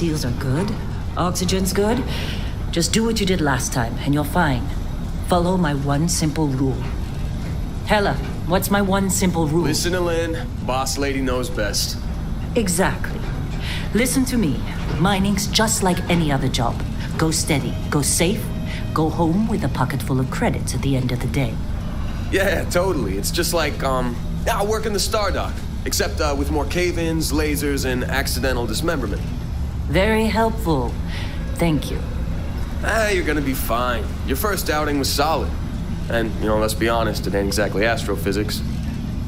seals are good. Oxygen's good. Just do what you did last time, and you're fine. Follow my one simple rule. Hella, what's my one simple rule? Listen to Lynn. Boss lady knows best. Exactly. Listen to me. Mining's just like any other job. Go steady, go safe, go home with a pocket full of credits at the end of the day. Yeah, totally. It's just like, I work in the Stardock. Except with more cave-ins, lasers, and accidental dismemberment. Very helpful. Thank you. You're gonna be fine. Your first outing was solid. And, let's be honest, it ain't exactly astrophysics.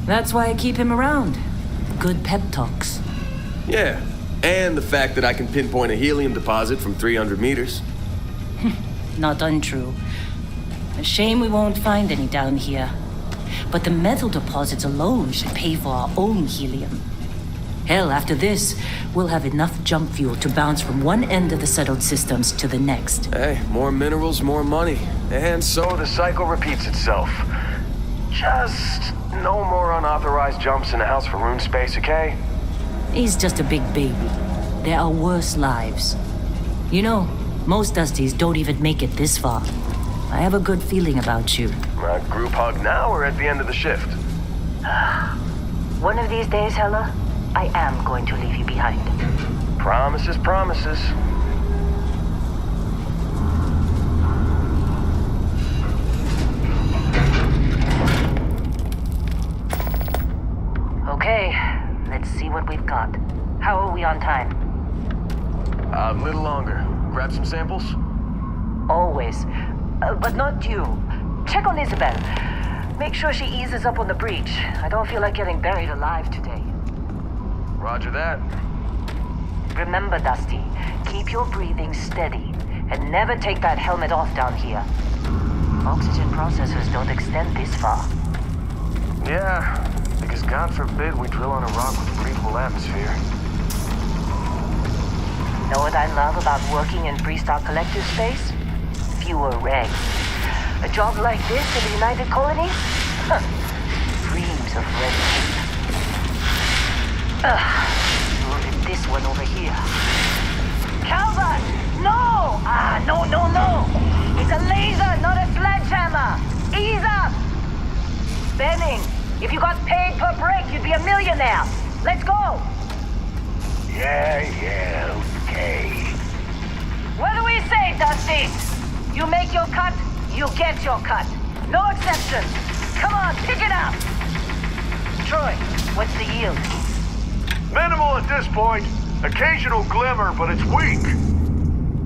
That's why I keep him around. Good pep talks. Yeah, and the fact that I can pinpoint a helium deposit from 300 meters. Not untrue. A shame we won't find any down here. But the metal deposits alone should pay for our own helium. Hell, after this, we'll have enough jump fuel to bounce from one end of the settled systems to the next. Hey, more minerals, more money. And so the cycle repeats itself. Just no more unauthorized jumps in the house for rune space, okay? He's just a big baby. There are worse lives. Most Dusties don't even make it this far. I have a good feeling about you. Group hug now or at the end of the shift? One of these days, Hella, I am going to leave you behind. Promises, promises. Okay, let's see what we've got. How are we on time? A little longer. Grab some samples? Always. But not you. Check on Isabel. Make sure she eases up on the breach. I don't feel like getting buried alive today. Roger that. Remember, Dusty, keep your breathing steady and never take that helmet off down here. Oxygen processors don't extend this far. Yeah, because God forbid we drill on a rock with breathable atmosphere. Know what I love about working in Freestar Collective space? Fewer regs. A job like this in the United Colonies? Huh. Dreams of red tape. Look at this one over here. Calvert! No! No! It's a laser, not a sledgehammer! Ease up! Benning, if you got paid per break, you'd be a millionaire. Let's go! Yeah, okay. What do we say, Dusty? You make your cut, you get your cut. No exceptions. Come on, pick it up. Troy, what's the yield? Minimal at this point. Occasional glimmer, but it's weak.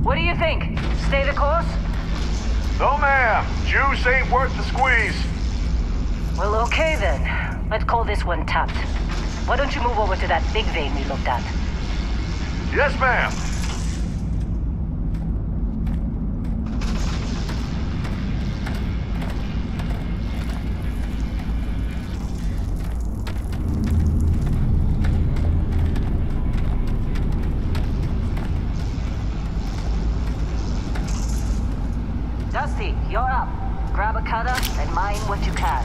What do you think? Stay the course? No, ma'am. Juice ain't worth the squeeze. Well, okay then. Let's call this one tapped. Why don't you move over to that big vein we looked at? Yes, ma'am. Dusty, you're up. Grab a cutter and mine what you can.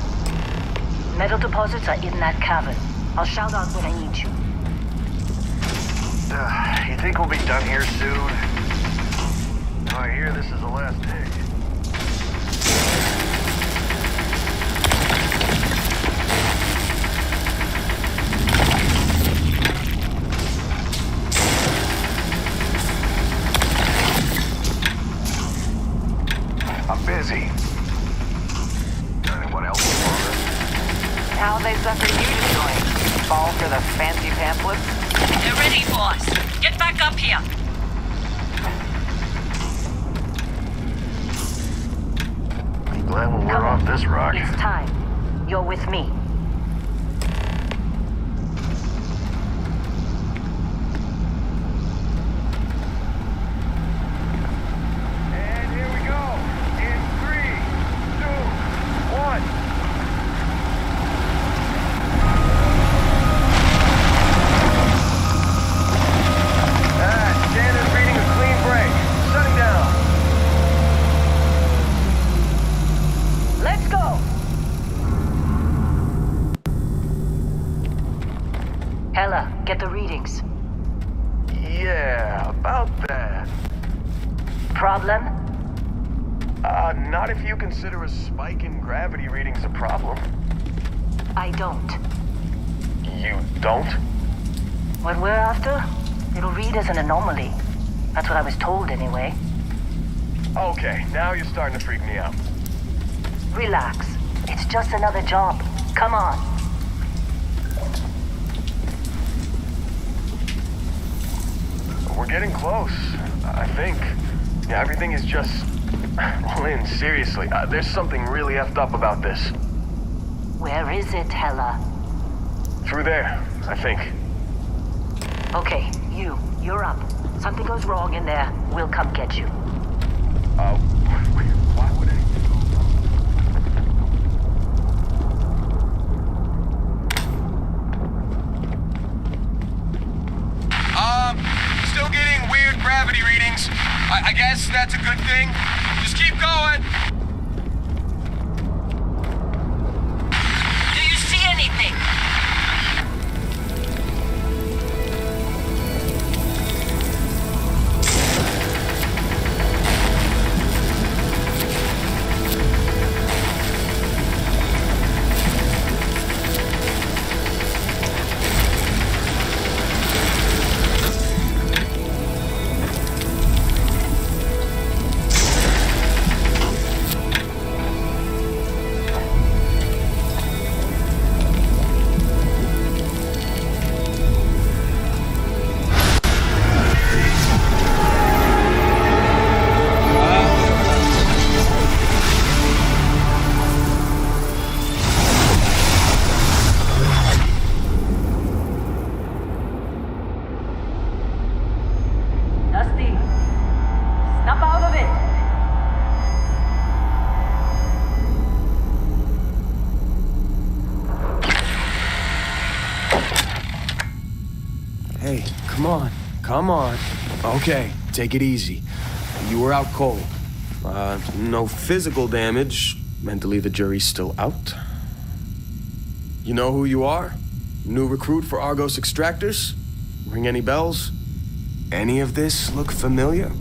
Metal deposits are in that cavern. I'll shout out when I need you. You think we'll be done here soon? I hear this is the last dig. I'm busy. Anyone else want this? How they sucking you to join? Fall for the fancy pamphlets? They're ready, boss. Get back up here. I'm glad when we're off this rock. It's time. You're with me. And here we go. In 3, 2, 1. Standard reading a clean break. Shutting down. Let's go! problem? Not if you consider a spike in gravity readings a problem. I don't. You don't? What we're after, it'll read as an anomaly. That's what I was told anyway. Okay, now you're starting to freak me out. Relax. It's just another job. Come on. We're getting close, I think. Yeah, everything is just... Lynn, seriously, there's something really effed up about this. Where is it, Hella? Through there, I think. Okay, you're up. Something goes wrong in there, we'll come get you. Why would anything go wrong? Still getting weird gravity readings. I guess that's a good thing. Just keep going. Do you see anything? Dusty, snap out of it. Hey, come on. Come on. Okay, take it easy. You were out cold. No physical damage. Mentally, the jury's still out. You know who you are? New recruit for Argos Extractors? Ring any bells? Any of this look familiar?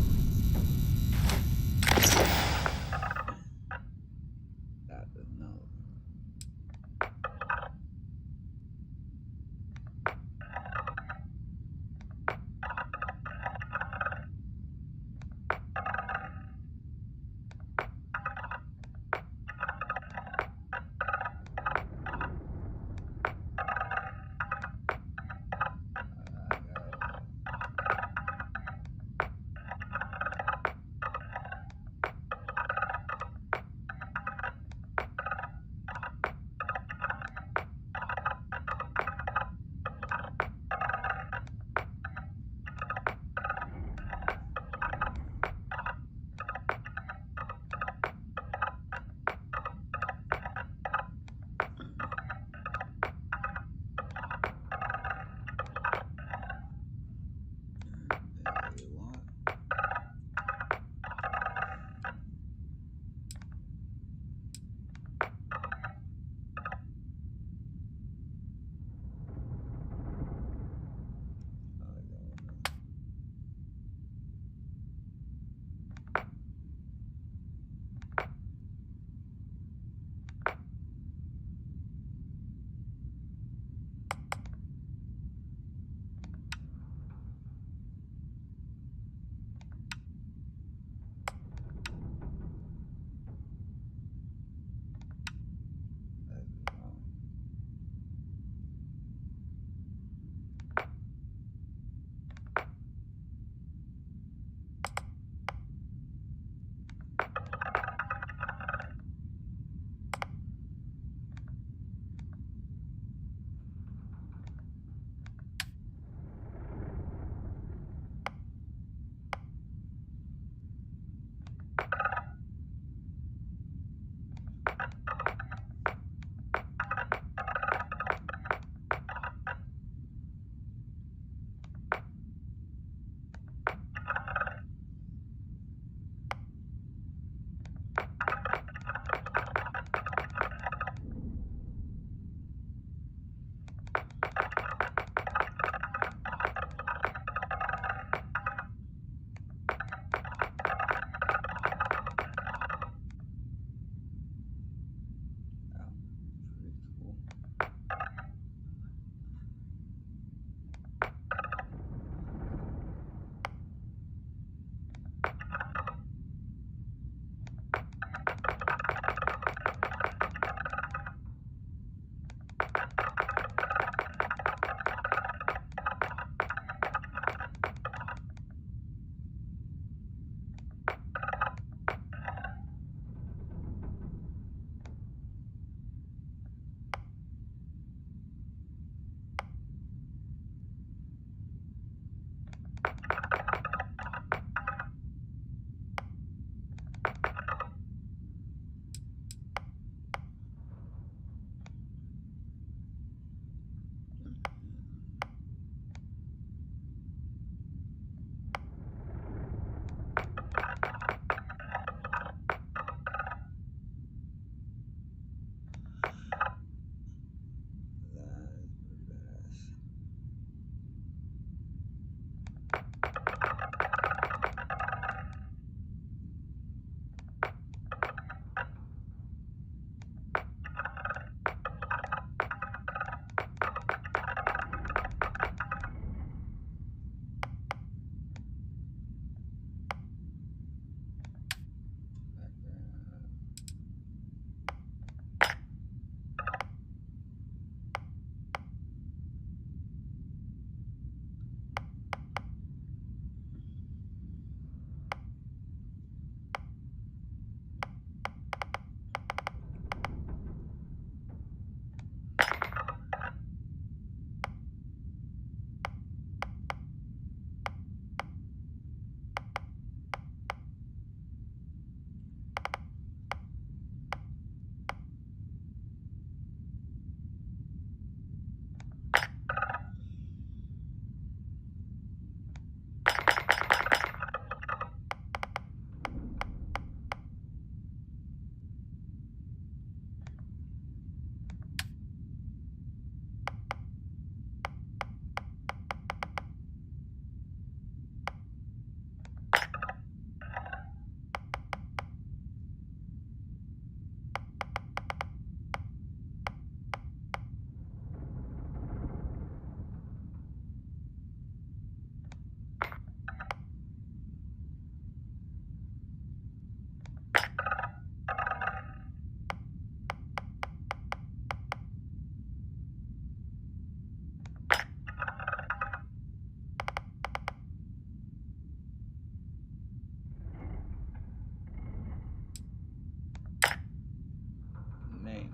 Name.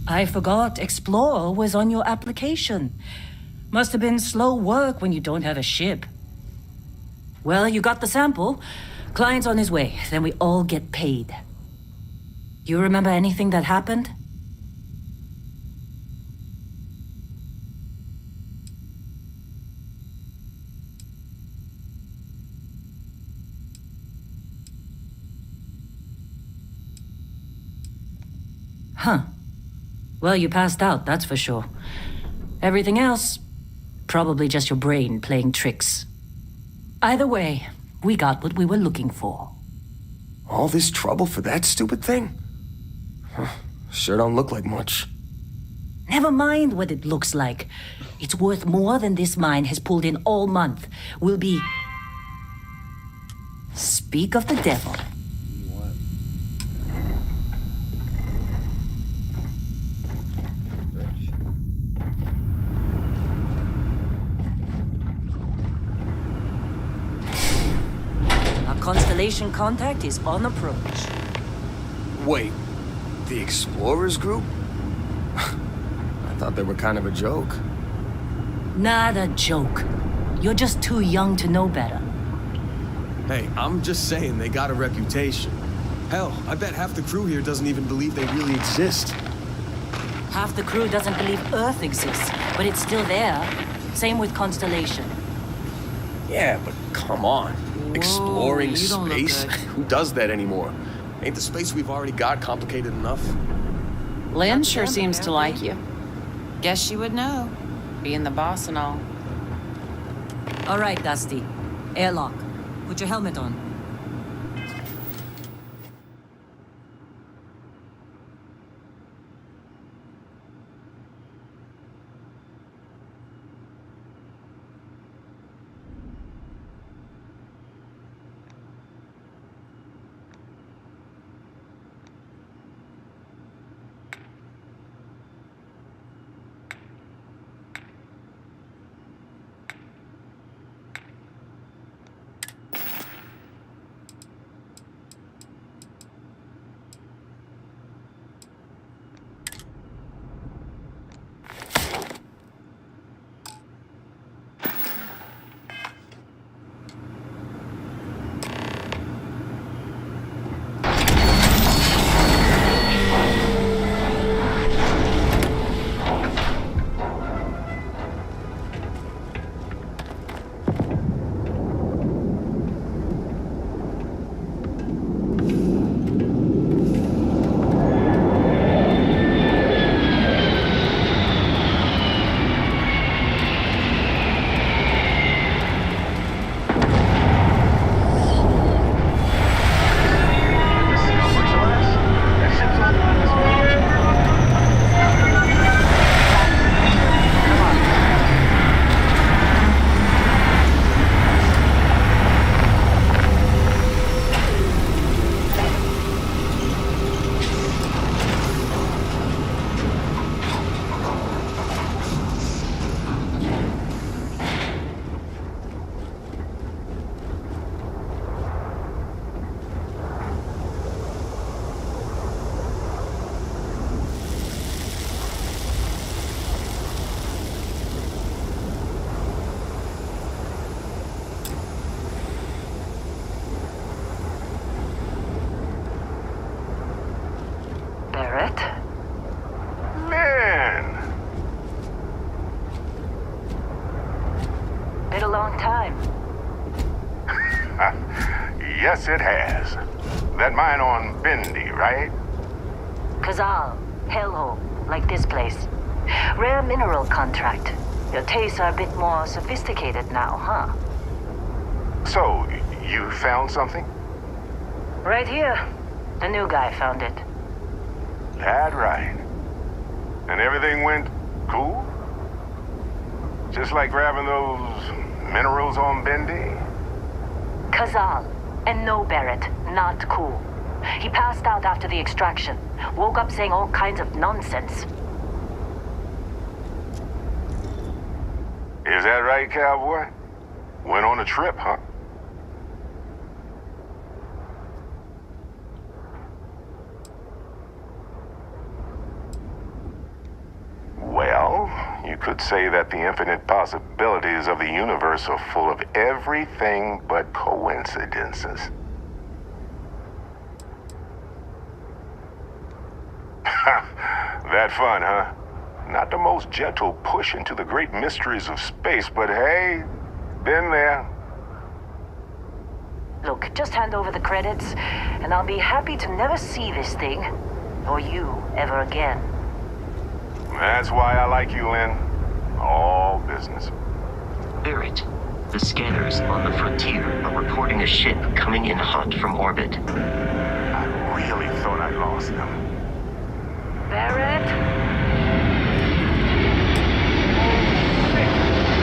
I forgot Explorer was on your application. Must have been slow work when you don't have a ship. Well, you got the sample. Client's on his way, then we all get paid. You remember anything that happened? Huh. Well, you passed out, that's for sure. Everything else, probably just your brain playing tricks. Either way, we got what we were looking for. All this trouble for that stupid thing? Huh. Sure don't look like much. Never mind what it looks like. It's worth more than this mine has pulled in all month. We'll be... Speak of the devil. What? Our Constellation contact is on approach. Wait, the Explorers group? I thought they were kind of a joke. Not a joke. You're just too young to know better. Hey, I'm just saying they got a reputation. Hell, I bet half the crew here doesn't even believe they really exist. Half the crew doesn't believe Earth exists, but it's still there. Same with Constellation. Yeah, but come on. Exploring you don't look space? good. Who does that anymore? Ain't the space we've already got complicated enough? Lynn sure seems to like you. Guess she would know, being the boss and all. All right, Dusty. Airlock. Put your helmet on. Yes, it has. That mine on Bendy, right? Kazal, hellhole, like this place. Rare mineral contract. Your tastes are a bit more sophisticated now, huh? So, you found something? Right here. The new guy found it. That right. And everything went cool? Just like grabbing those minerals on Bendy? Kazal. And no, Barrett, not cool. He passed out after the extraction. Woke up saying all kinds of nonsense. Is that right, cowboy? Went on a trip, huh? Well, you could say that the infinite possibilities of the universe are full of everything but coincidences. That fun, huh? Not the most gentle push into the great mysteries of space, but hey, been there. Look, just hand over the credits, and I'll be happy to never see this thing, or you, ever again. That's why I like you, Lynn. All business. Barrett, the scanners on the frontier are reporting a ship coming in hot from orbit. I really thought I lost them. Barrett?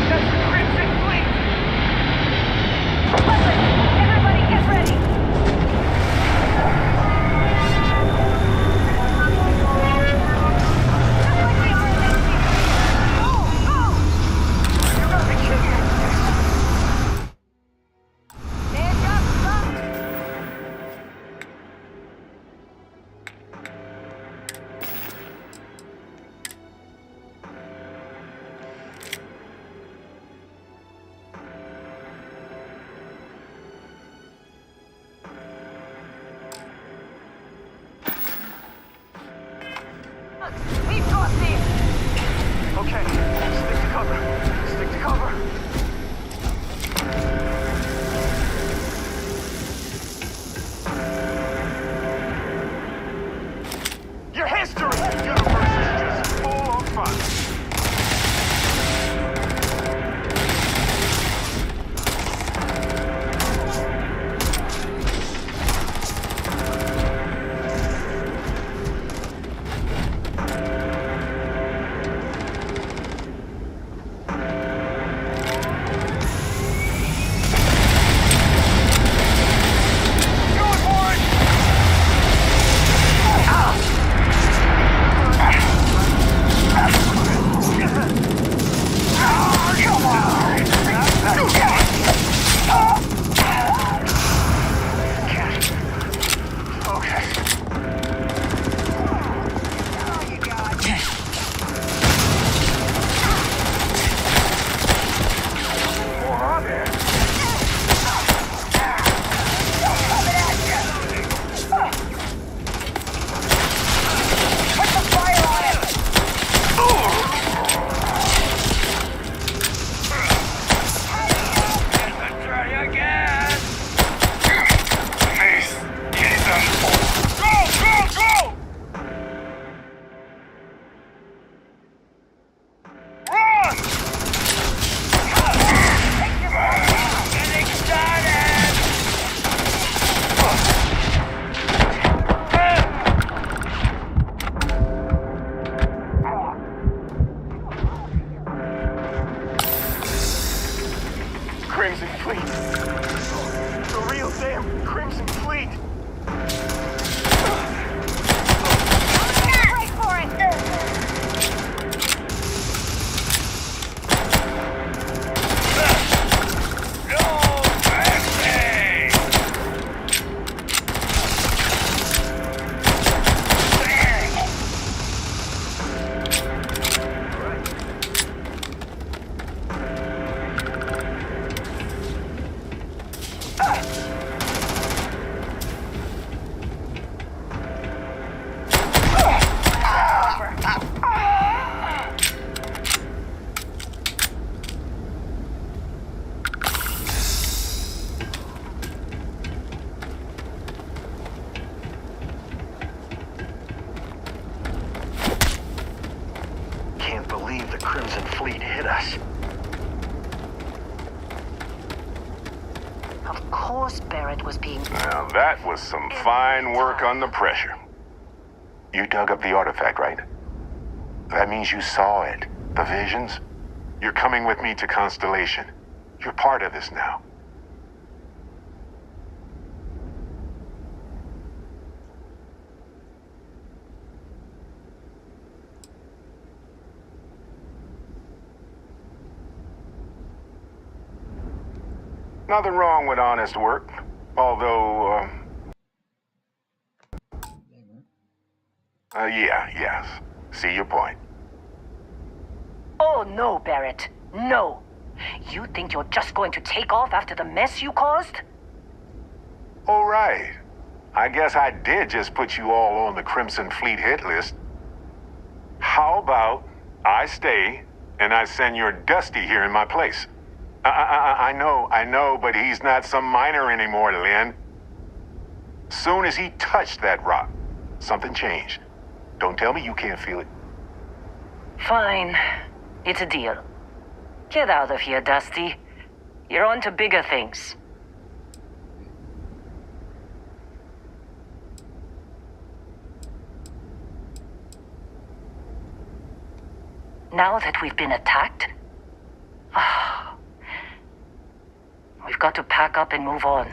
That's the Crimson Fleet! Listen, everybody get ready! Just like we were in this season. Go! Go! You're gonna be kidding me. Stand up, son. We've got this! Okay, stick to cover. Stick to cover. Your history! The universe is just full of fun. Crimson Fleet. The real damn Crimson Fleet. Wait for it! Can't believe the Crimson Fleet hit us. Of course Barrett was being... Now that was some fine work under pressure. You dug up the artifact, right? That means you saw it. The visions. You're coming with me to Constellation. You're part of this now. Nothing wrong with honest work. Although, yes. See your point. Oh, no, Barrett. No. You think you're just going to take off after the mess you caused? All right. I guess I did just put you all on the Crimson Fleet hit list. How about I stay and I send your Dusty here in my place? I know, but he's not some miner anymore, Lynn. Soon as he touched that rock, something changed. Don't tell me you can't feel it. Fine. It's a deal. Get out of here, Dusty. You're on to bigger things. Now that we've been attacked, we've got to pack up and move on.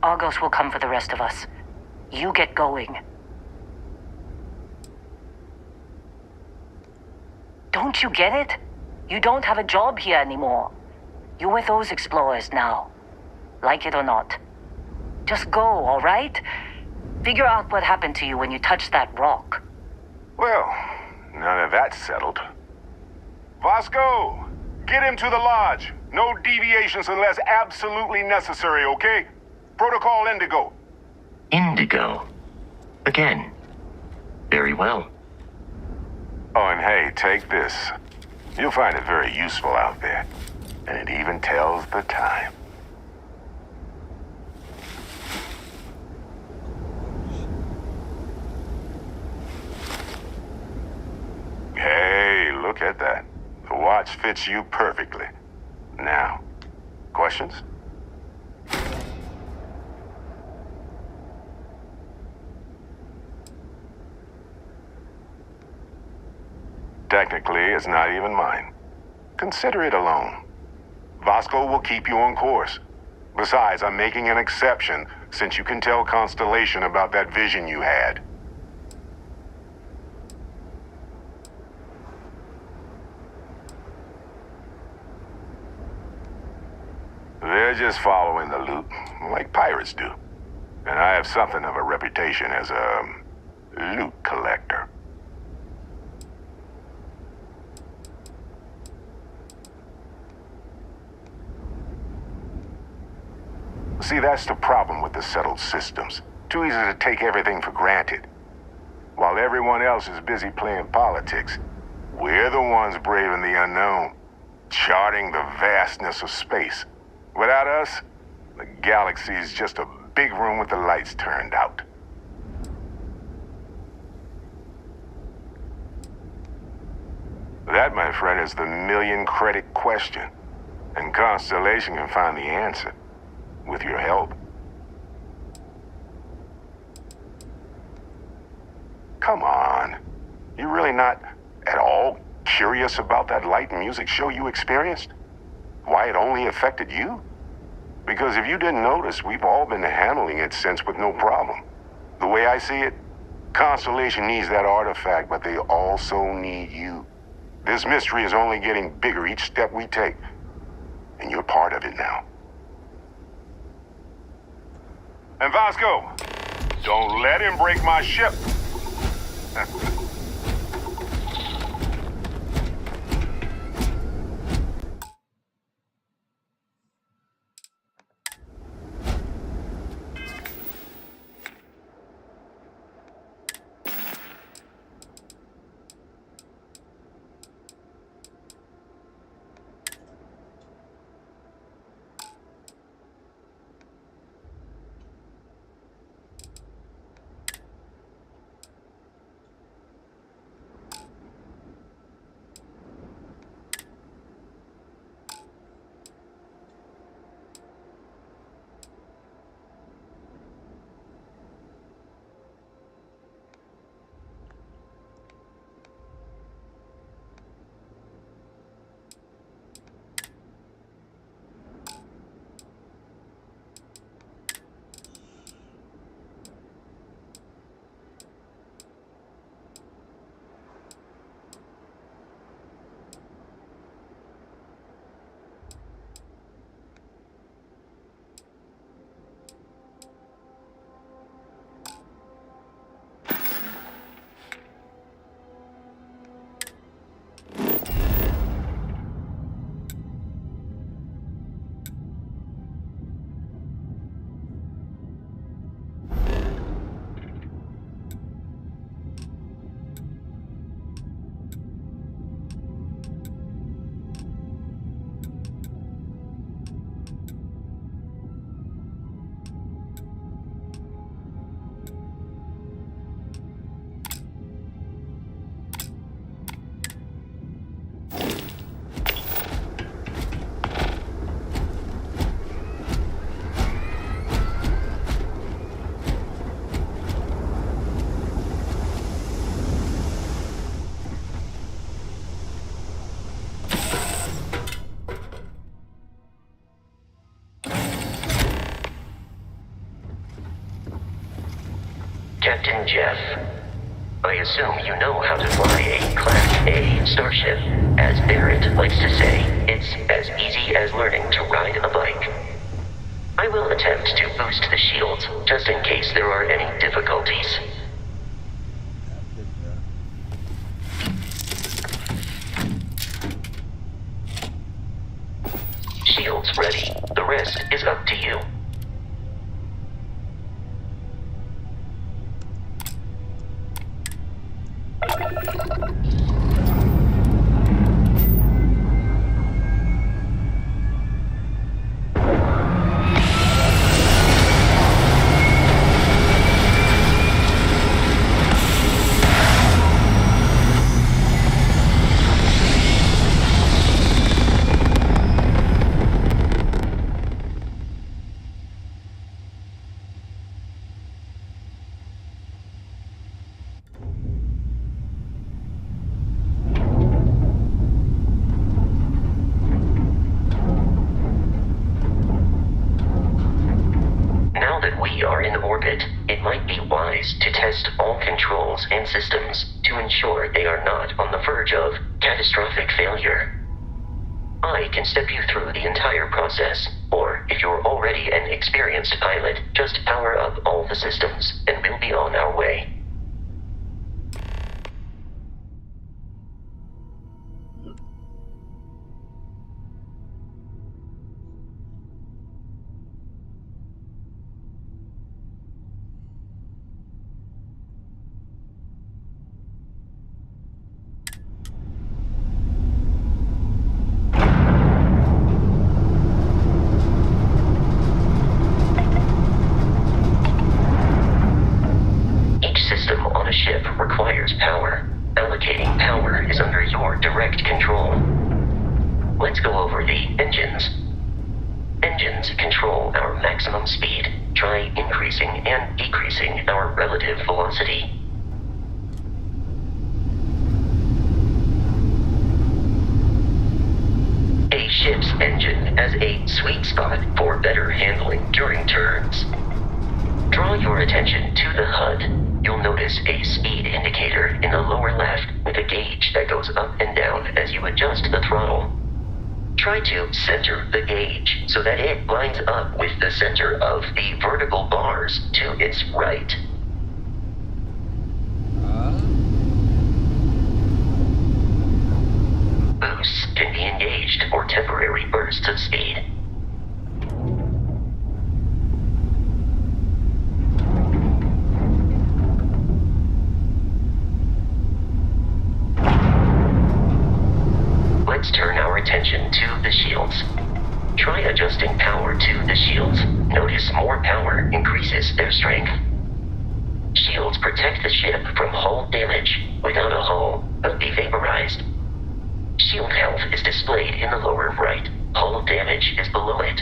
Argos will come for the rest of us. You get going. Don't you get it? You don't have a job here anymore. You're with those explorers now. Like it or not. Just go, all right? Figure out what happened to you when you touched that rock. Well, now that that's settled. Vasco, get him to the lodge. No deviations unless absolutely necessary, okay? Protocol Indigo. Indigo. Again. Very well. Oh, and hey, take this. You'll find it very useful out there. And it even tells the time. Hey, look at that. The watch fits you perfectly. Now, questions? Technically, it's not even mine. Consider it a loan. Vasco will keep you on course. Besides, I'm making an exception since you can tell Constellation about that vision you had. They're just following the loot, like pirates do. And I have something of a reputation as a loot collector. See, that's the problem with the settled systems. Too easy to take everything for granted. While everyone else is busy playing politics, we're the ones braving the unknown, charting the vastness of space. Without us, the galaxy is just a big room with the lights turned out. That, my friend, is the million-credit question. And Constellation can find the answer. With your help. Come on. You're really not at all curious about that light and music show you experienced? Why it only affected you? Because if you didn't notice, we've all been handling it since with no problem. The way I see it, Constellation needs that artifact, but they also need you. This mystery is only getting bigger each step we take. And you're part of it now. And Vasco, don't let him break my ship. Captain Jeff. I assume you know how to fly a Class A starship. As Barrett likes to say, it's as easy as learning to ride a bike. I will attempt to boost the shields, just in case there are any difficulties. Shields ready. The rest is up to you. Now that we are in orbit, it might be wise to test all controls and systems to ensure they are not on the verge of catastrophic failure. I can step you through the entire process, or if you're already an experienced pilot, just power up all the systems, and we'll be on our way. Requires power. Allocating power is under your direct control. Let's go over the engines. Engines control our maximum speed. Try increasing and decreasing our relative velocity. A ship's engine has a sweet spot for better handling during turns. Draw your attention to the HUD. You'll notice a speed indicator in the lower left with a gauge that goes up and down as you adjust the throttle. Try to center the gauge so that it lines up with the center of the vertical bars to its right. Boosts can be engaged for temporary bursts of speed. Let's turn our attention to the shields. Try adjusting power to the shields. Notice more power increases their strength. Shields protect the ship from hull damage. Without a hull, it'll be vaporized. Shield health is displayed in the lower right. Hull damage is below it.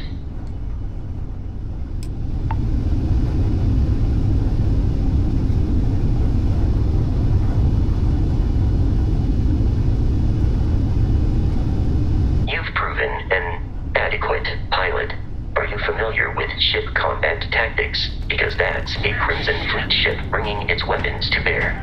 You've proven an adequate pilot. Are you familiar with ship combat tactics? Because that's a Crimson Fleet ship bringing its weapons to bear.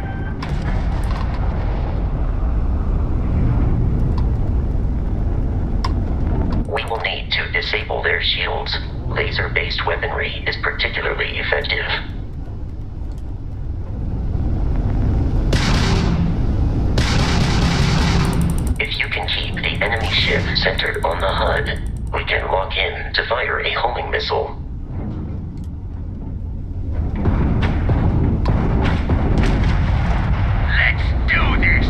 We will need to disable their shields. Laser-based weaponry is particularly effective. If you can keep the enemy ship centered on the HUD, we can lock in to fire a homing missile. Let's do this!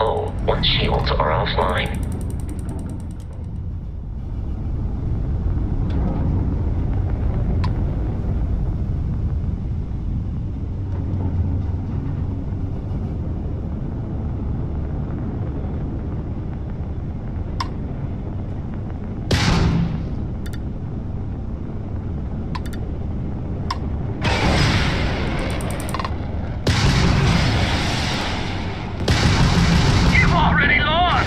full once shields are offline. You've already lost!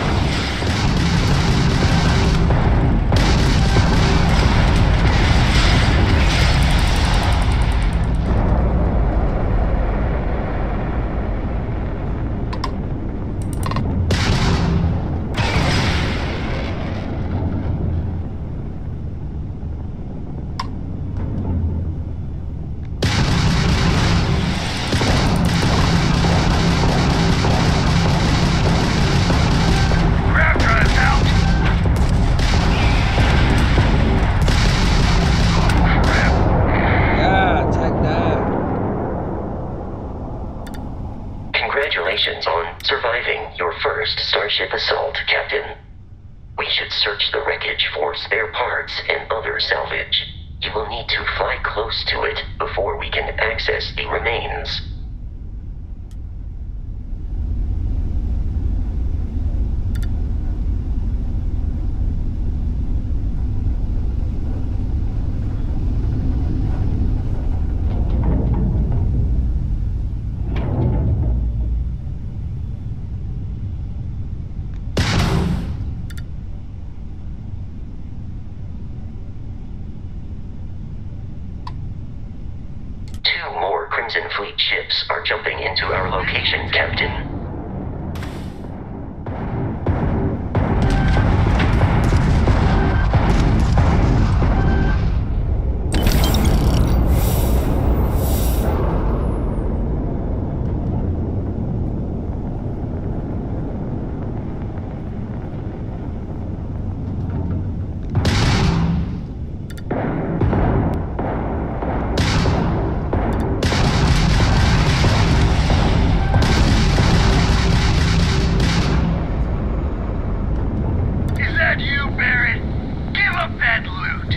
Grab drive's out! Oh, crap. Yeah, take that. Congratulations on surviving your first Starship assault, Captain. We should search the wreckage for spare parts and other salvage. You will need to fly close to it before we can access the remains. Two more Crimson Fleet ships are jumping into our location, Captain. Is that you, Barrett? Give up that loot!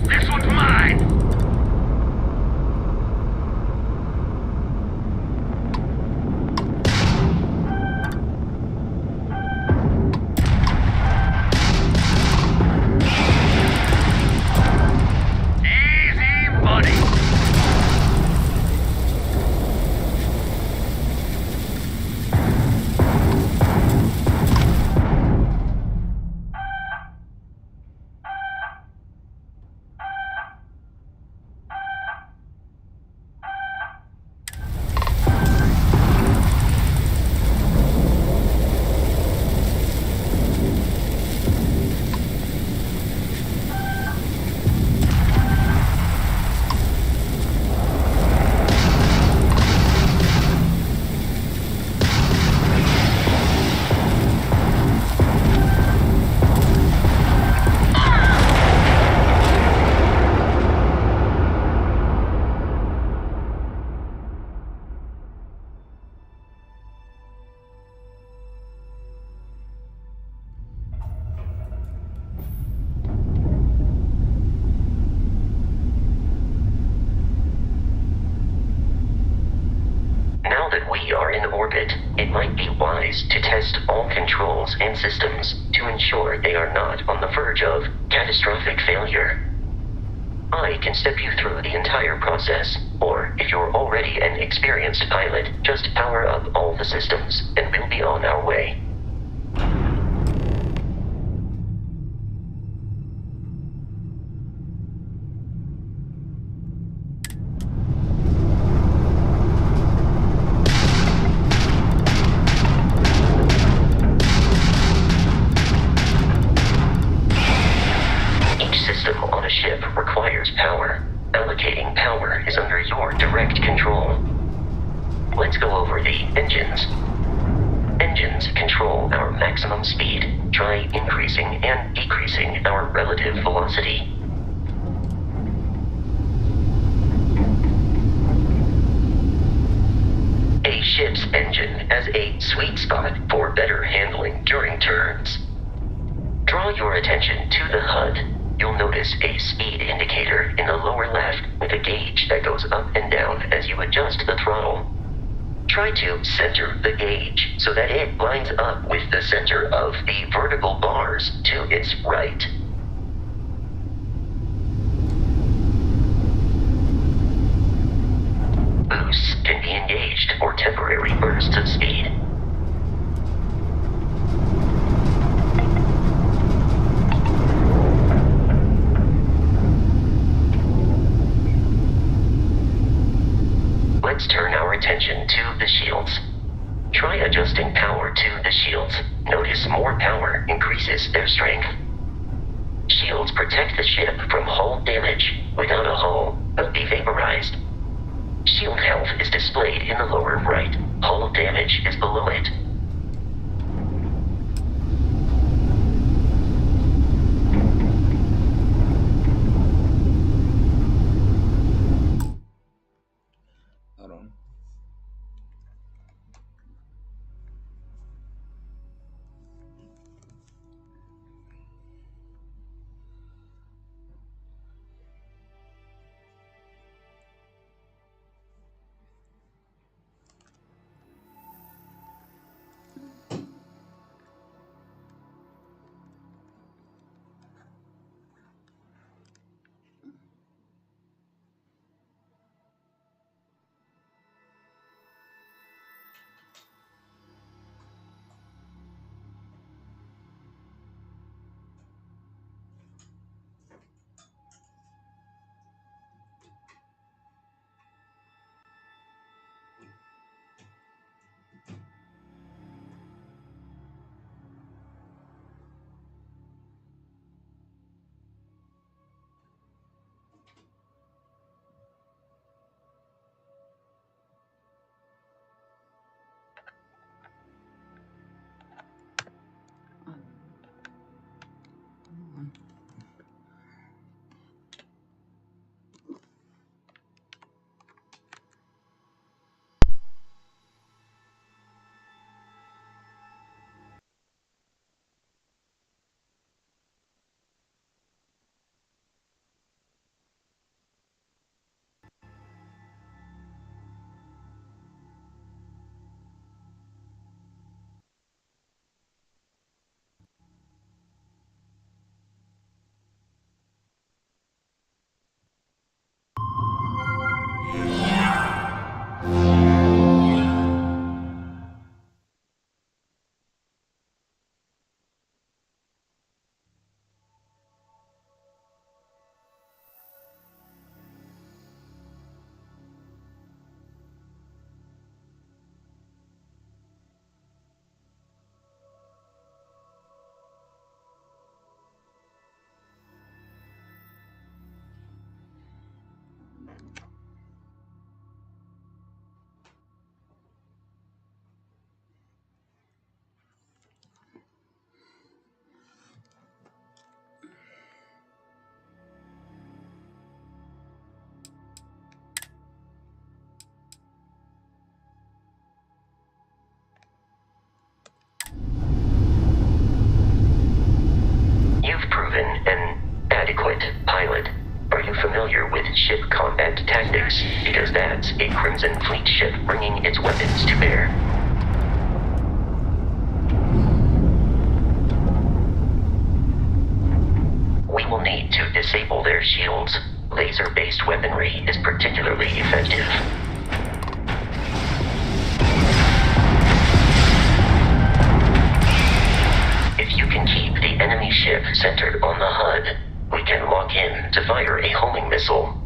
This one's mine! Easy, buddy! Now that we are in orbit, it might be wise to test all controls and systems to ensure they are not on the verge of catastrophic failure. I can step you through the entire process, or if you're already an experienced pilot, just power up all the systems and we'll be on our way. power is under your direct control. Let's go over the engines. Engines control our maximum speed. Try increasing and decreasing our relative velocity. A ship's engine has a sweet spot for better handling during turns. Draw your attention to the HUD. You'll notice a speed indicator in the lower left with a gauge that goes up and down as you adjust the throttle. Try to center the gauge so that it lines up with the center of the vertical bars to its right. Boosts can be engaged for temporary bursts of speed. Let's turn our attention to the shields. Try adjusting power to the shields. Notice more power increases their strength. Shields protect the ship from hull damage. Without a hull, it'll be vaporized. Shield health is displayed in the lower right. Hull damage is below it. Hold on. You've proven an adequate pilot. Are you familiar with ship combat tactics? Because that's a Crimson Fleet ship bringing its weapons to bear. We will need to disable their shields. Laser-based weaponry is particularly effective. If you can keep the enemy ship centered on the HUD, we can lock in to fire a homing missile.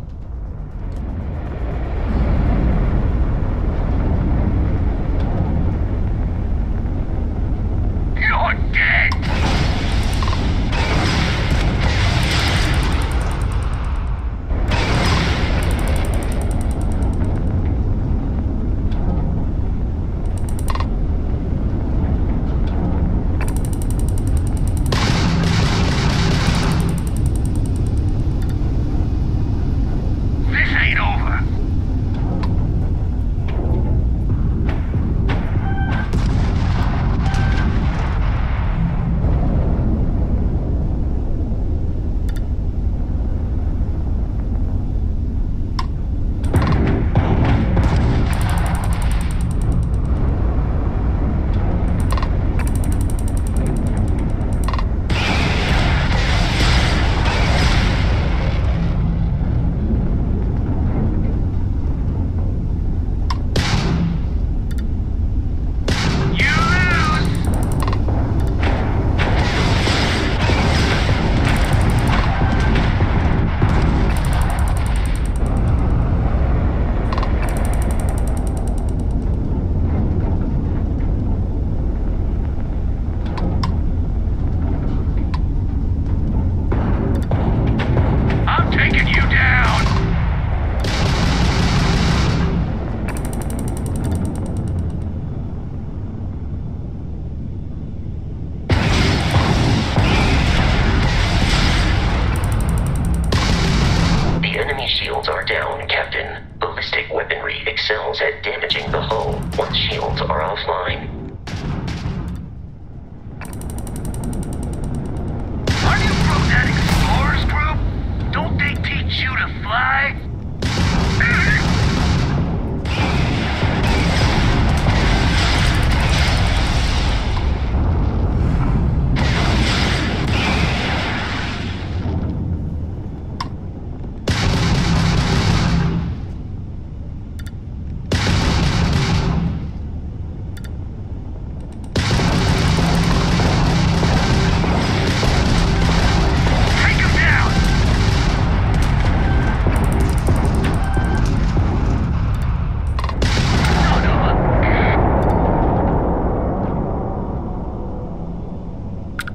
You're dead! chance at damaging the hull once shields are offline. Are you from that explorers group? Don't they teach you to fly?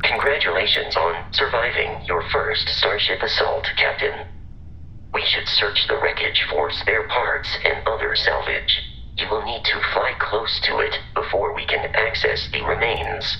Congratulations on surviving your first Starship assault, Captain. We should search the wreckage for spare parts and other salvage. You will need to fly close to it before we can access the remains.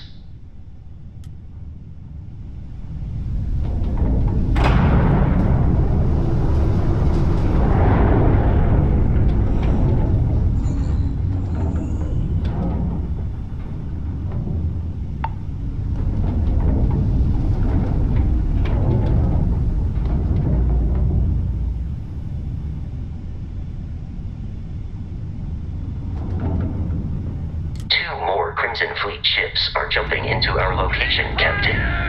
Crimson Fleet ships are jumping into our location, Captain.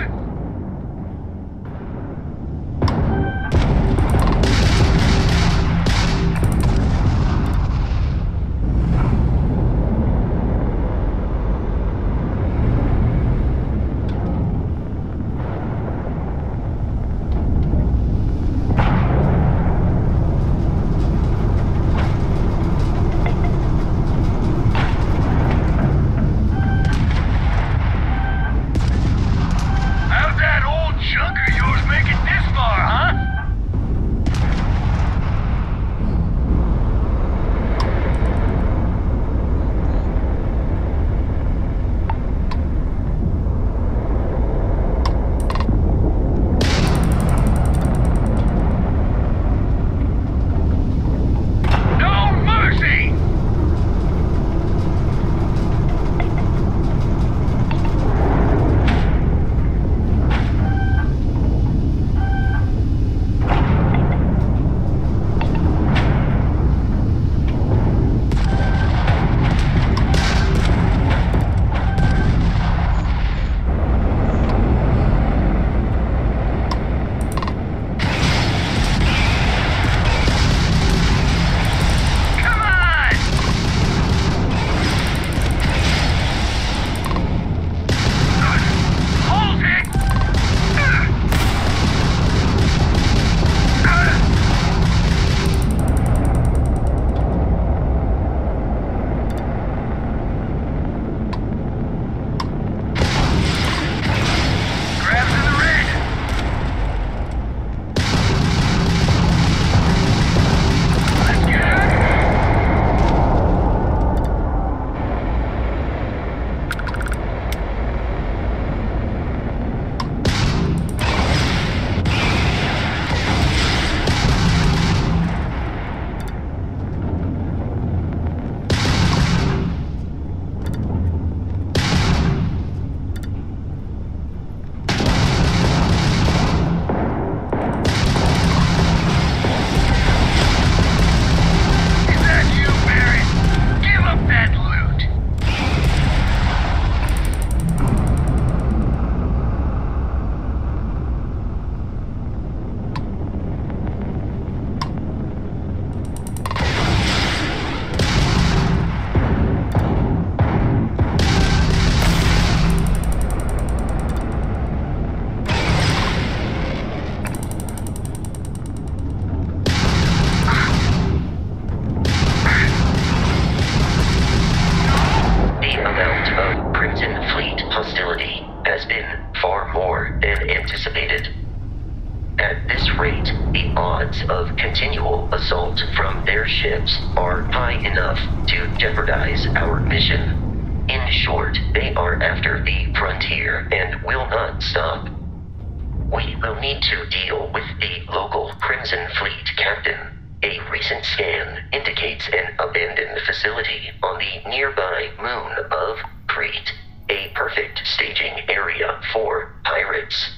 Of continual assault from their ships are high enough to jeopardize our mission. In short, they are after the frontier and will not stop. We will need to deal with the local Crimson Fleet captain. A recent scan indicates an abandoned facility on the nearby moon of Crete, a perfect staging area for pirates.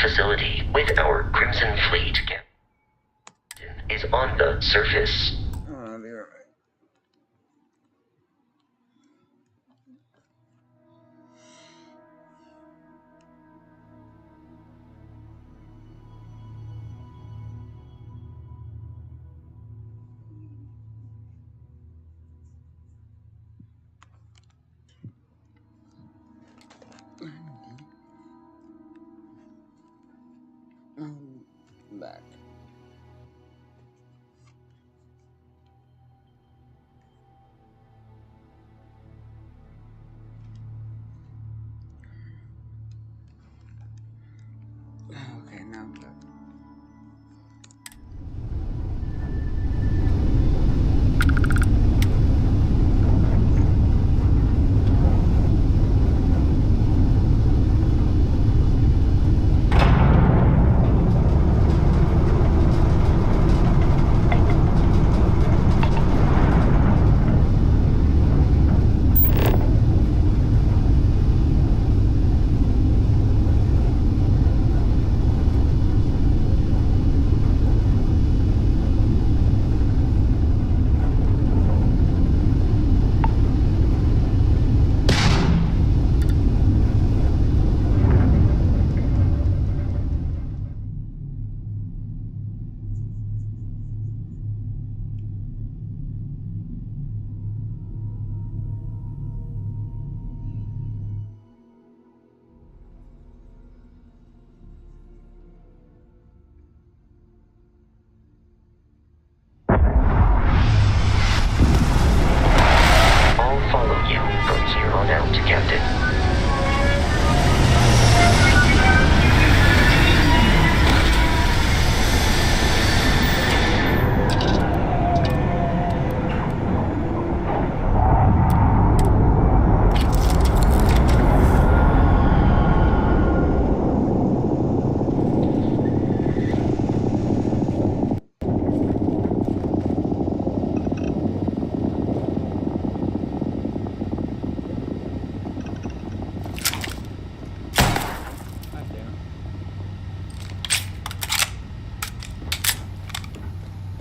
facility with our Crimson Fleet captain is on the surface. I'll be right back. Back.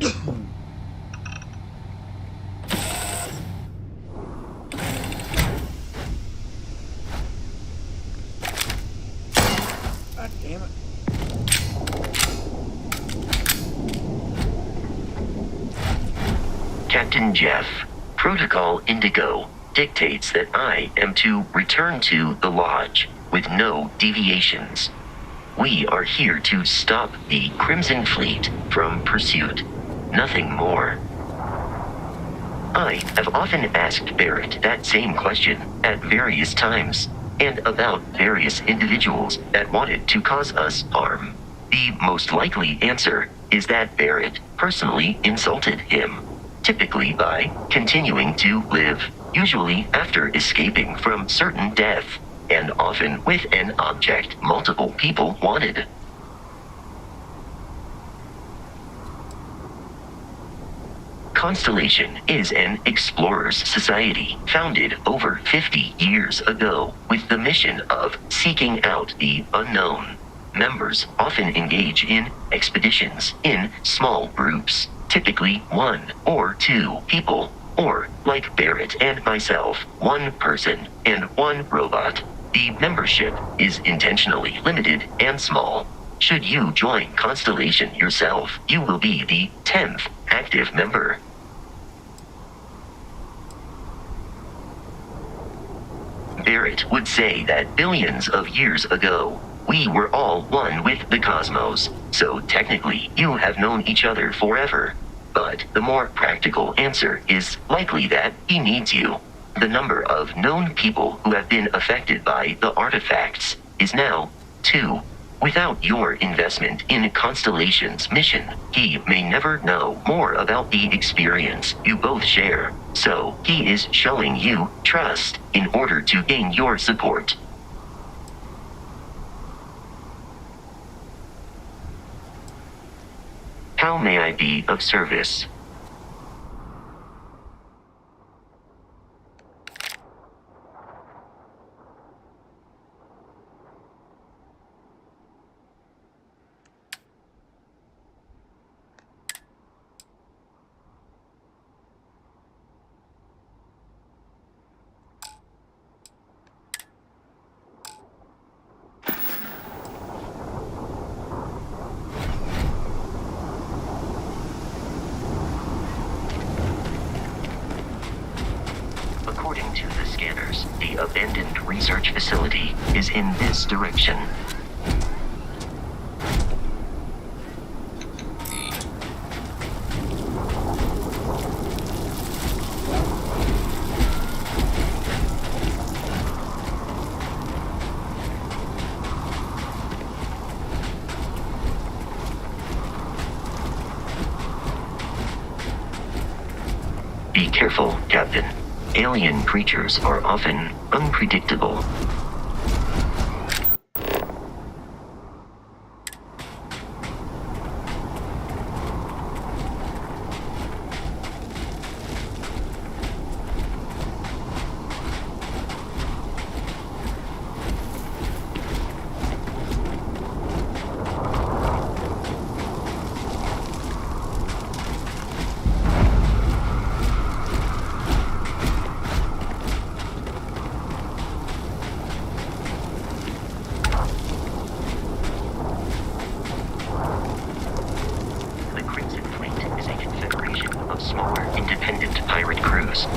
God damn it. Captain Jeff, Protocol Indigo dictates that I am to return to the Lodge with no deviations. We are here to stop the Crimson Fleet from pursuit. Nothing more. I have often asked Barrett that same question at various times, and about various individuals that wanted to cause us harm. The most likely answer is that Barrett personally insulted him, typically by continuing to live, usually after escaping from certain death, and often with an object multiple people wanted. Constellation is an explorers society founded over 50 years ago with the mission of seeking out the unknown. Members often engage in expeditions in small groups, typically 1 or 2 people, or, like Barrett and myself, 1 person and 1 robot. The membership is intentionally limited and small. Should you join Constellation yourself, you will be the 10th active member. Barrett would say that billions of years ago, we were all one with the cosmos, so technically you have known each other forever. But the more practical answer is likely that he needs you. The number of known people who have been affected by the artifacts is now 2. Without your investment in Constellation's mission, he may never know more about the experience you both share. So, he is showing you trust in order to gain your support. How may I be of service? According to the scanners, the abandoned research facility is in this direction. Be careful, Captain. Alien creatures are often unpredictable.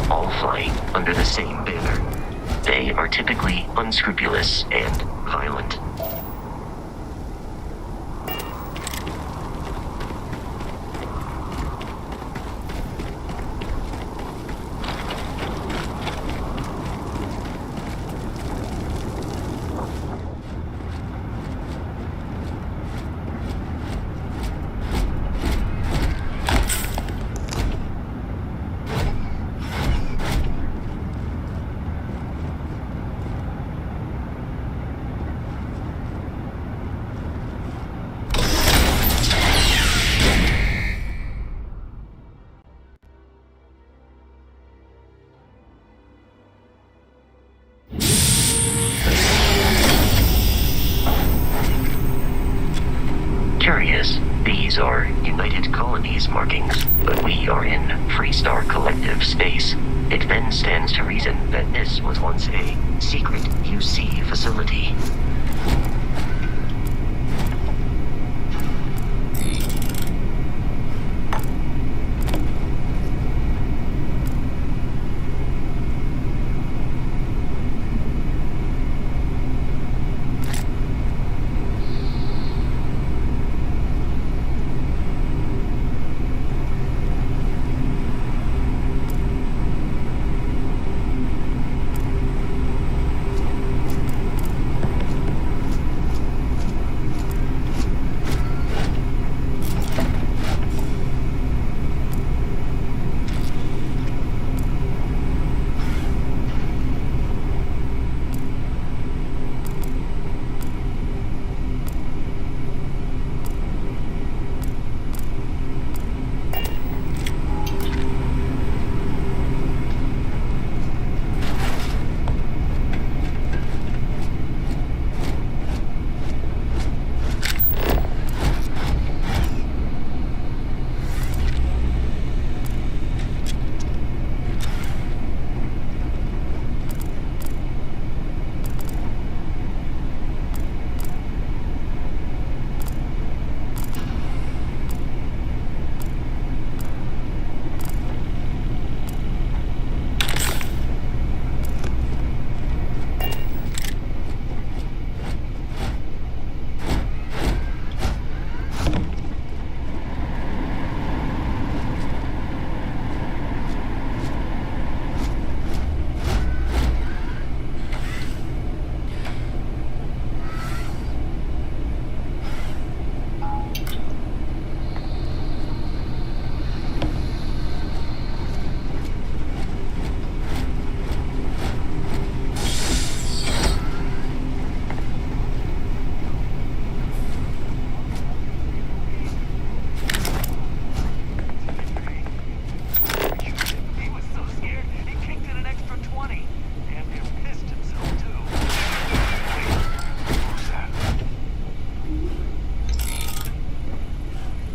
All flying under the same banner. They are typically unscrupulous and violent. curious, these are United Colonies markings, but we are in Freestar Collective space. It then stands to reason that this was once a secret UC facility.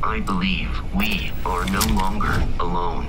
I believe we are no longer alone.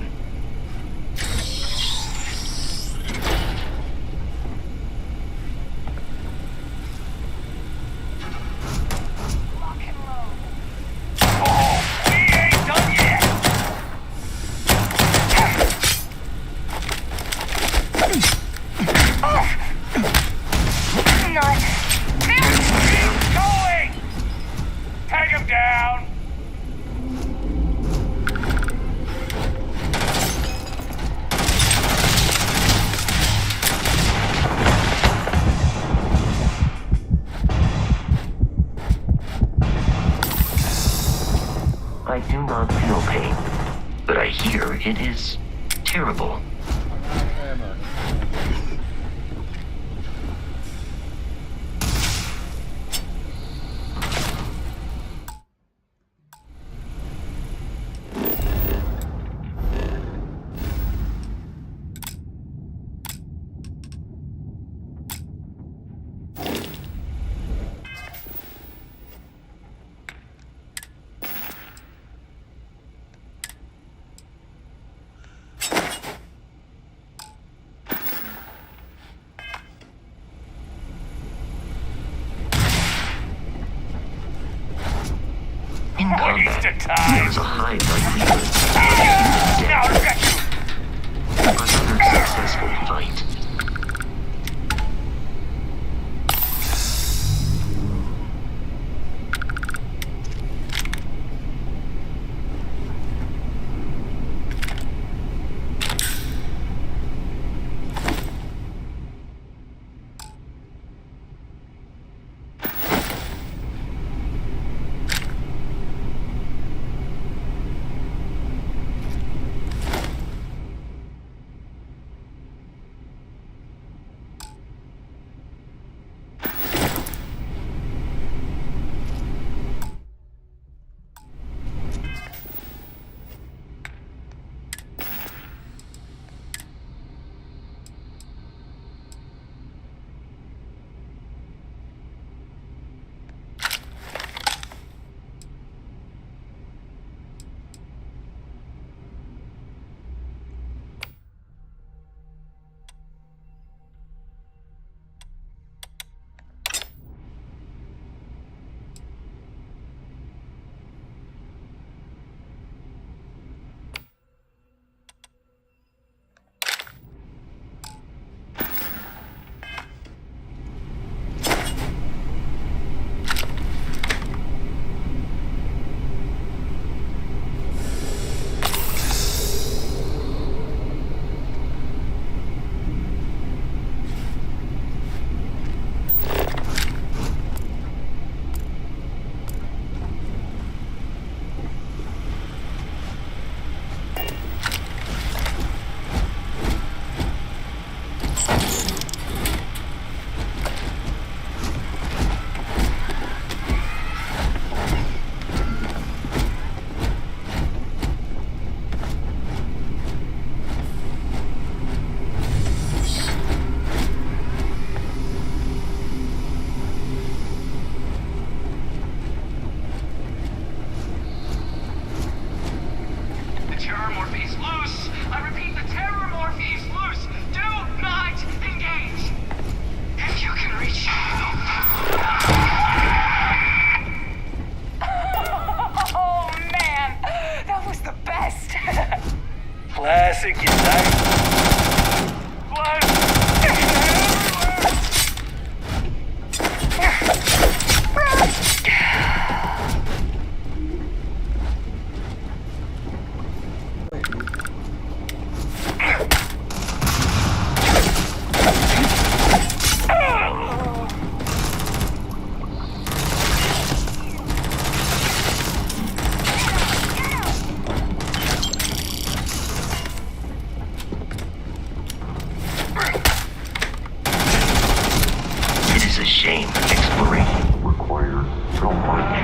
I do not feel pain, but I hear it is terrible. In combat, there is a high likelihood of death. Another successful fight. Classic United. It is a shame exploration requires so much.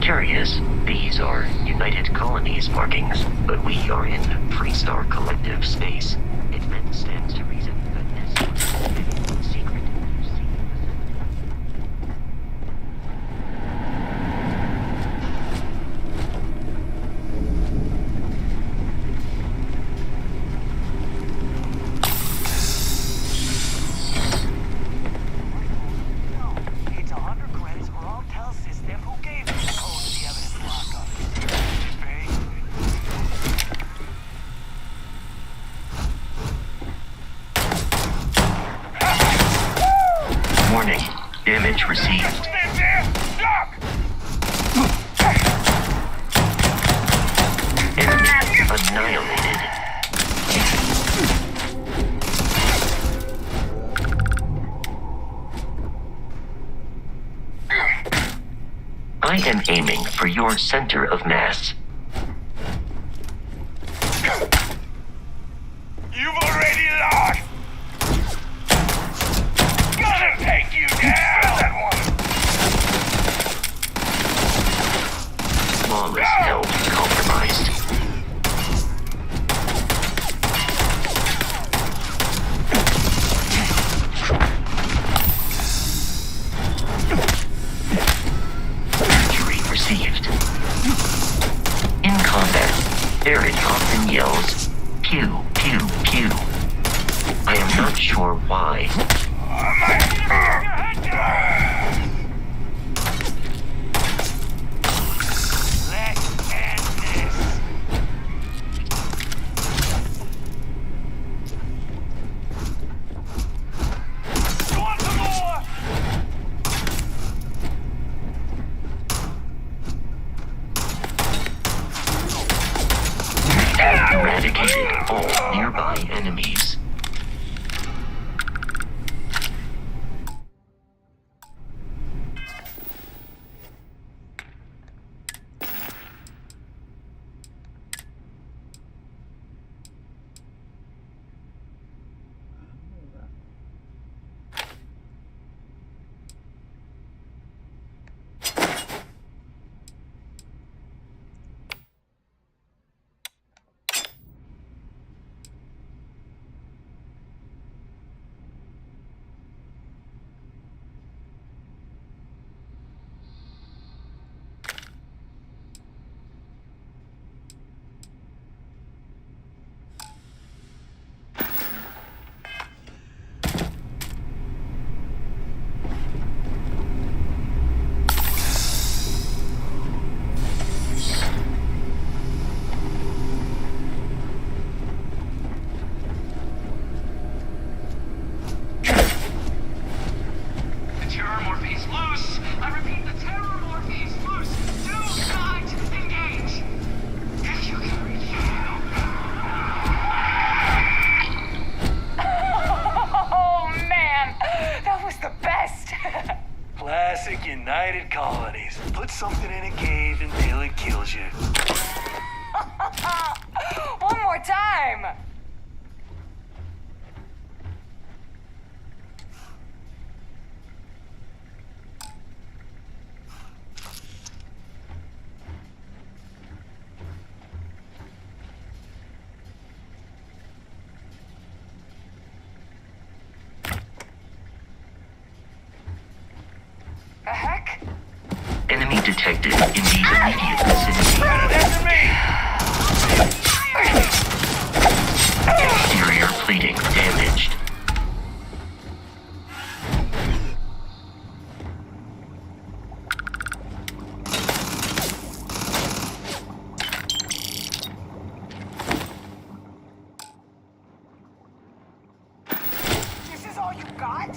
Curious, these are United Colonies markings, but we are in Freestar Collective space. It then stands to reason that this was secret. It's 100 credits or I'll tell System who gave you the code to the evidence lockup. Just pay. Warning, damage received. Stand there! Stop! Enemy annihilated. I am aiming for your center of mass. You've already lost! Gonna take you down! That one! Flawless held compromised. Injury received. In combat, Barrett often yells, pew, pew, pew. I am not sure why. Let's end this! Want some more? Eradicated all nearby enemies. The terror morphe's loose! I repeat, the terror morphe's loose! Do not engage! If you can reach Oh man, that was the best. Classic United Colonies. Put something in a cave until it kills you. One more time. be detected in the immediate vicinity. Exterior plating damaged. This is all you got?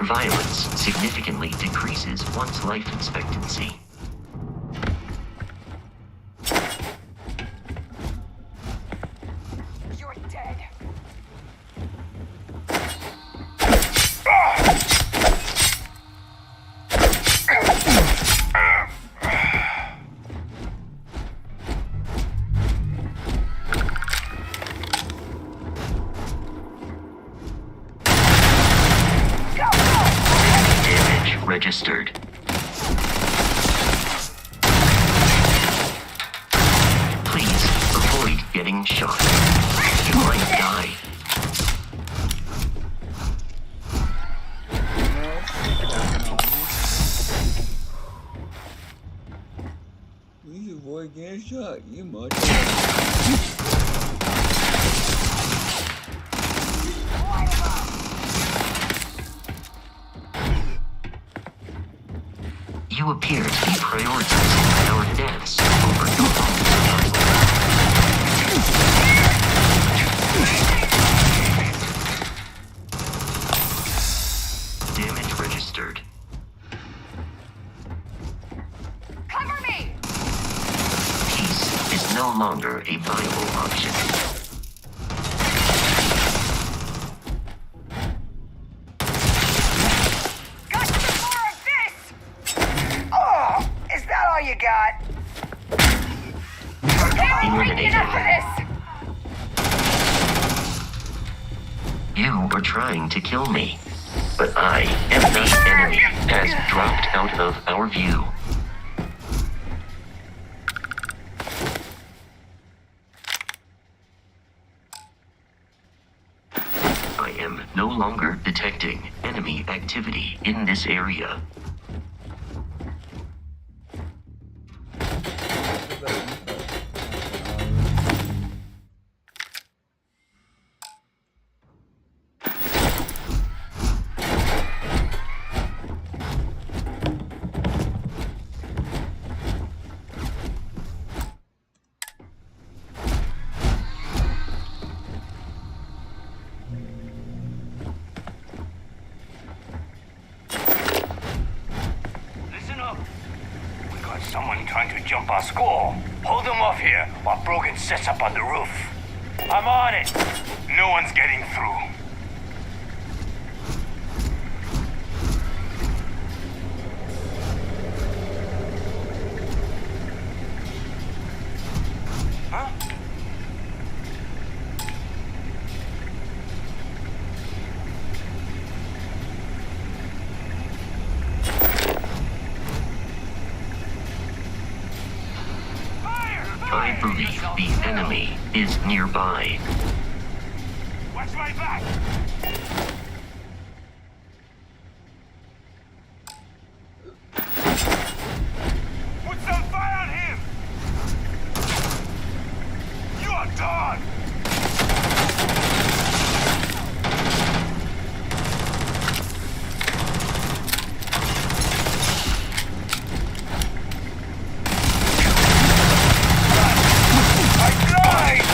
Violence significantly decreases one's life expectancy. You're dead. Damage registered. Please avoid getting shot. You might die. Please avoid getting shot. You might. You appear to be prioritizing our deaths over your own survival. Damage registered. Cover me! Peace is no longer a viable option. Got some more of this! Oh, is that all you got? Can't wait enough of this! You are trying to kill me, but I am the enemy has dropped out of our view. I am no longer detecting enemy activity in this area. Listen up. We got someone trying to jump our school. Hold them off here while Brogan sets up on the roof. I'm on it. No one's getting through. Huh? I believe the enemy is nearby. Watch my back! Put some fire on him! You are done! I died!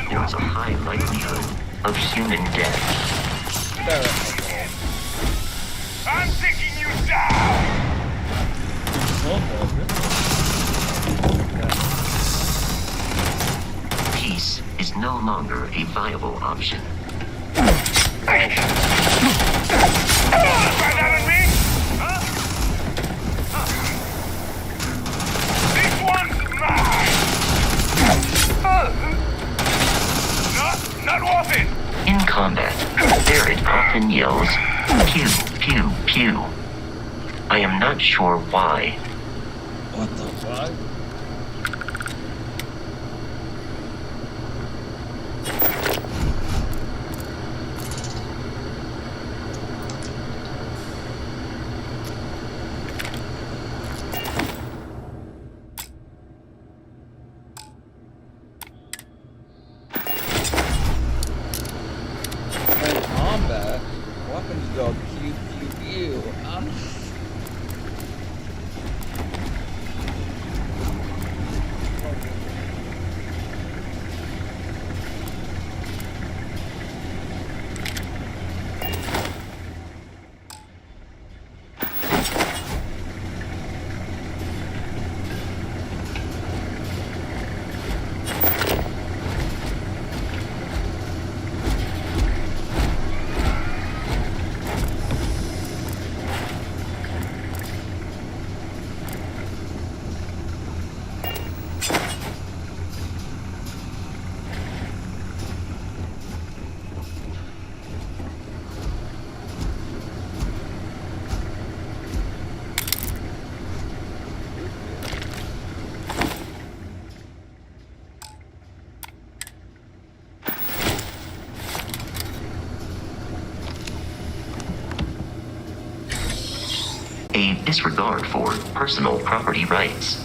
there is a high likelihood of human death. I'm taking you down! Peace is no longer a viable option. Find out on me? Huh? This one's mine! Not worth it! In combat, Barrett often yells, pew, pew, pew. I am not sure why. What the fuck? In combat, weapons go pew pew pew. A disregard for personal property rights.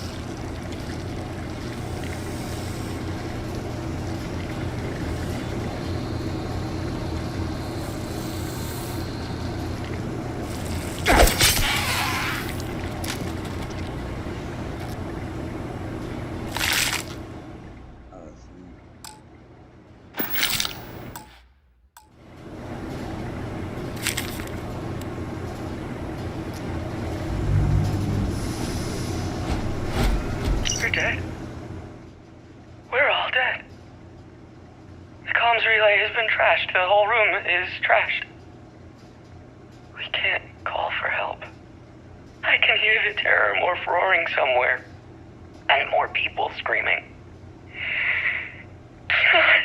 We're dead. We're all dead. The comms relay has been trashed. The whole room is trashed. We can't call for help. I can hear the terror morph roaring somewhere. And more people screaming. God.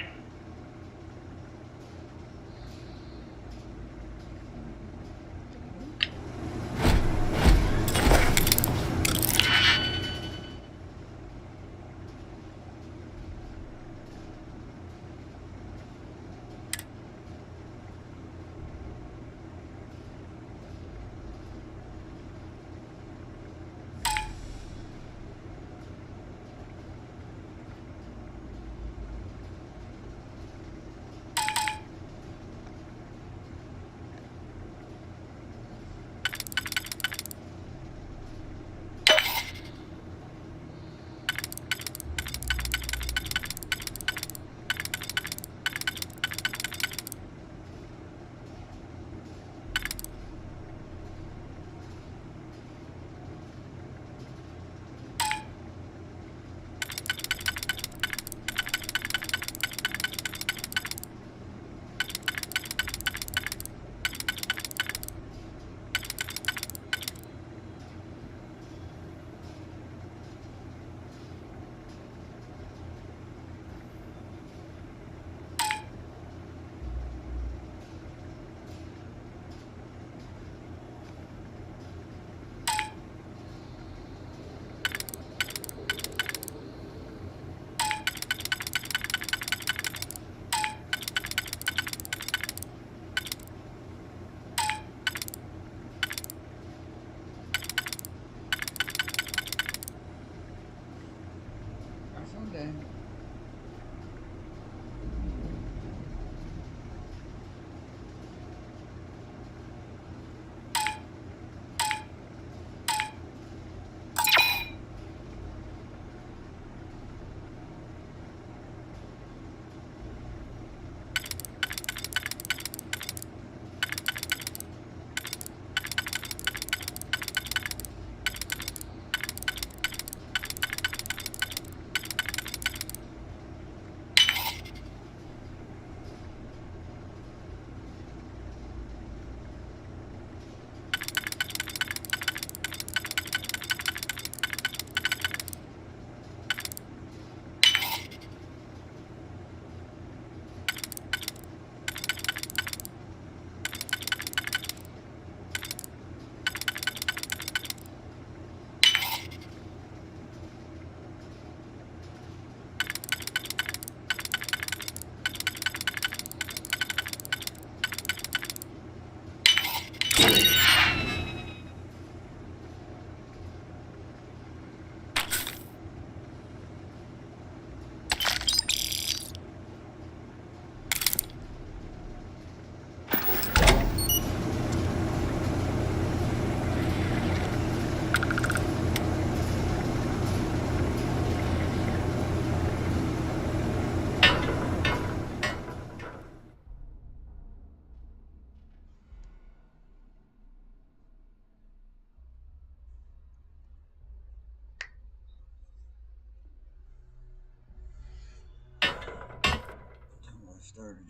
started.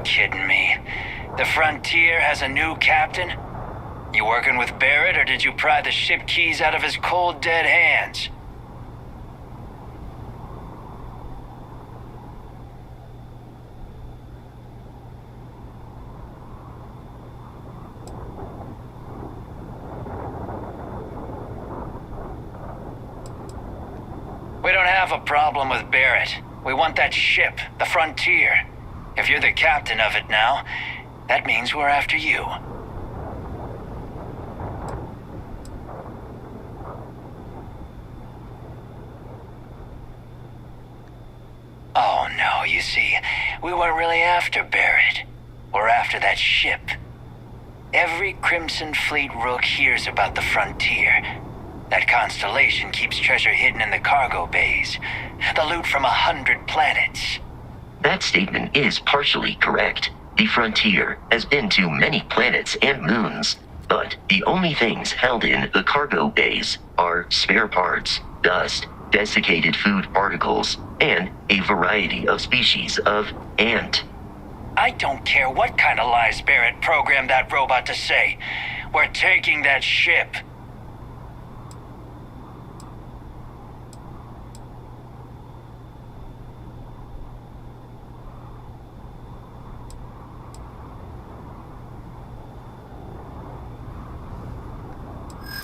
Kidding me? The Frontier has a new captain? You working with Barrett, or did you pry the ship keys out of his cold, dead hands? We don't have a problem with Barrett. We want that ship, the Frontier. If you're the captain of it now, that means we're after you. Oh no, you see, we weren't really after Barrett. We're after that ship. Every Crimson Fleet rook hears about the Frontier. That constellation keeps treasure hidden in the cargo bays. The loot from 100 planets. That statement is partially correct. The Frontier has been to many planets and moons, but the only things held in the cargo bays are spare parts, dust, desiccated food particles, and a variety of species of ant. I don't care what kind of lies Barrett programmed that robot to say. We're taking that ship.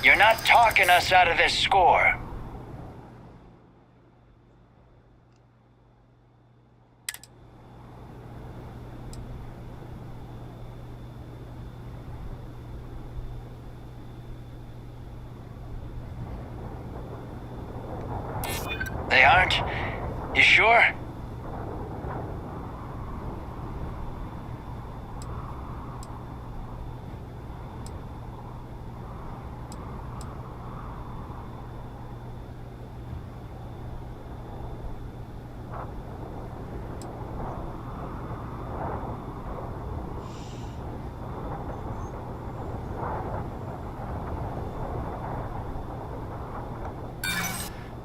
You're not talking us out of this score. They aren't? You sure?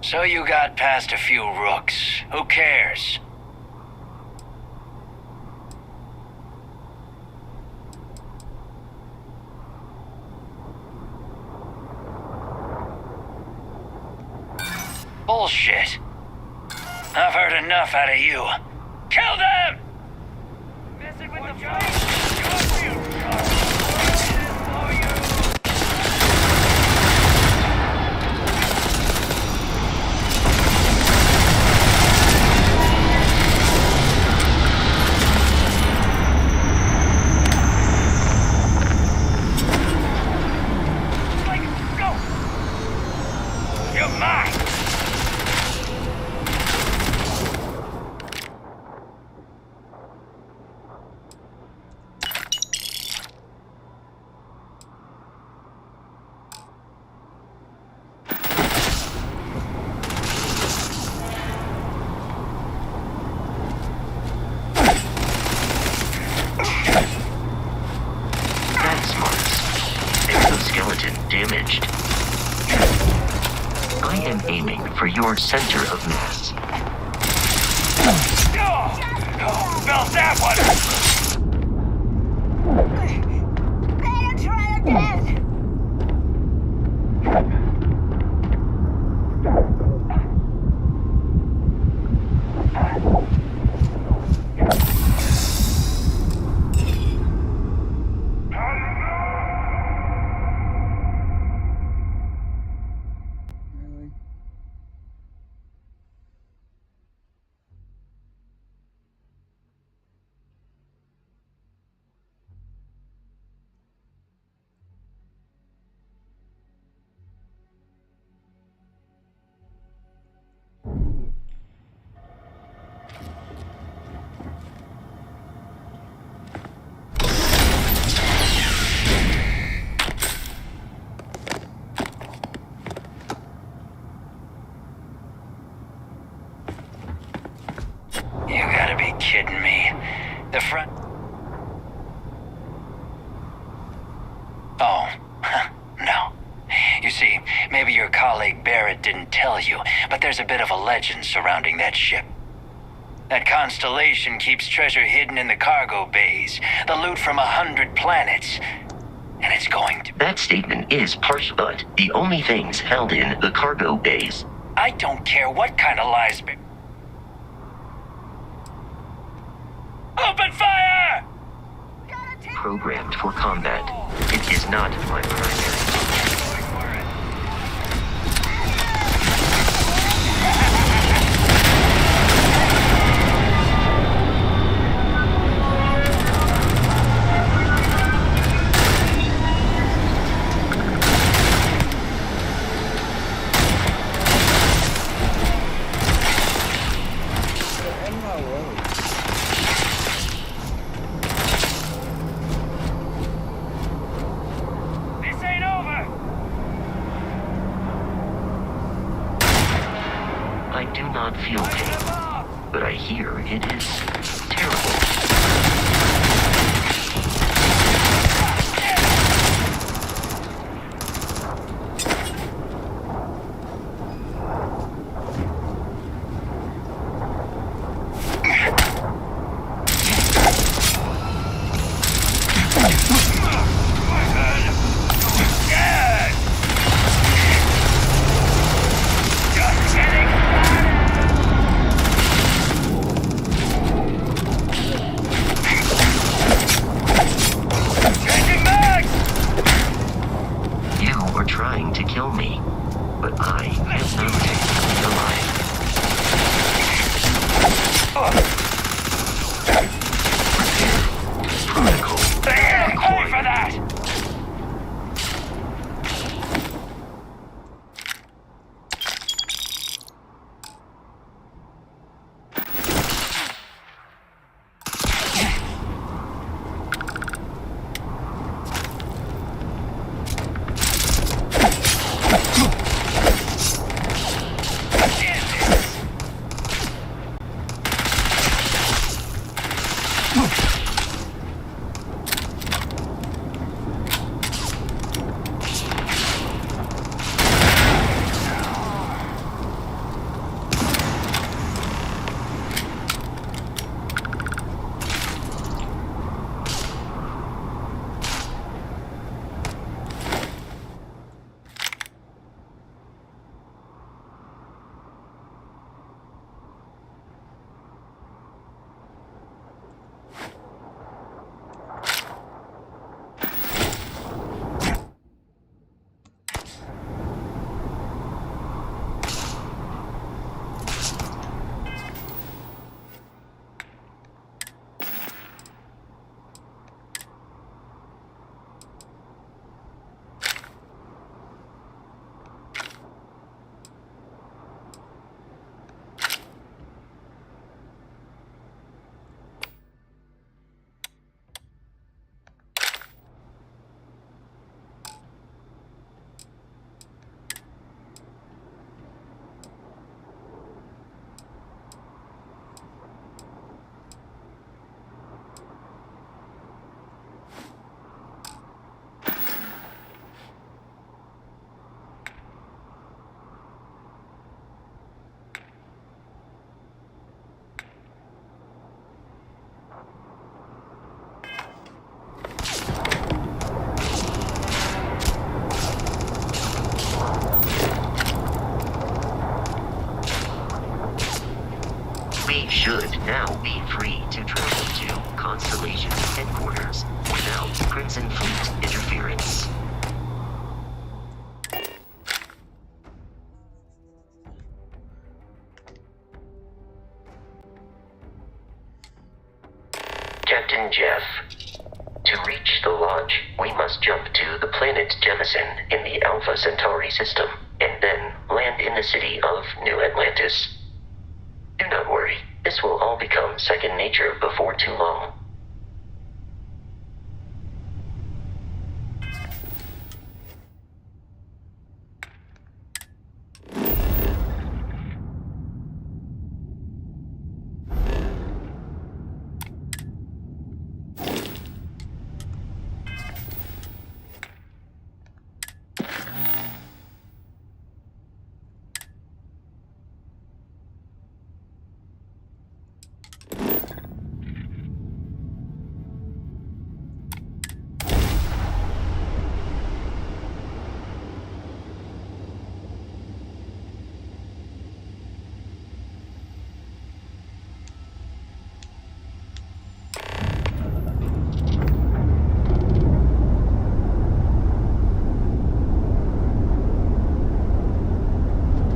So you got past a few rooks. Who cares? Bullshit. I've heard enough out of you. Kill them! Messing with the damaged. I am aiming for your center of mass. Felt that one! Better try again! You gotta be kidding me. The front... Oh, no. You see, maybe your colleague Barrett didn't tell you, but there's a bit of a legend surrounding that ship. That constellation keeps treasure hidden in the cargo bays, the loot from 100 planets. And it's going to... That statement is partial, but the only things held in the cargo bays. I don't care what kind of lies... Open fire! Programmed for combat. It is not my primary. I do not feel pain, but I hear it is terrible. Trying to kill me, but I am not alive. Protocol. Pay for that! We should now be free to travel to Constellation's headquarters without Crimson Fleet interference. Captain Jeff, to reach the lodge, we must jump to the planet Jemison in the Alpha Centauri system, and then land in the city of New Atlantis. Do not worry, this will all become second nature before too long.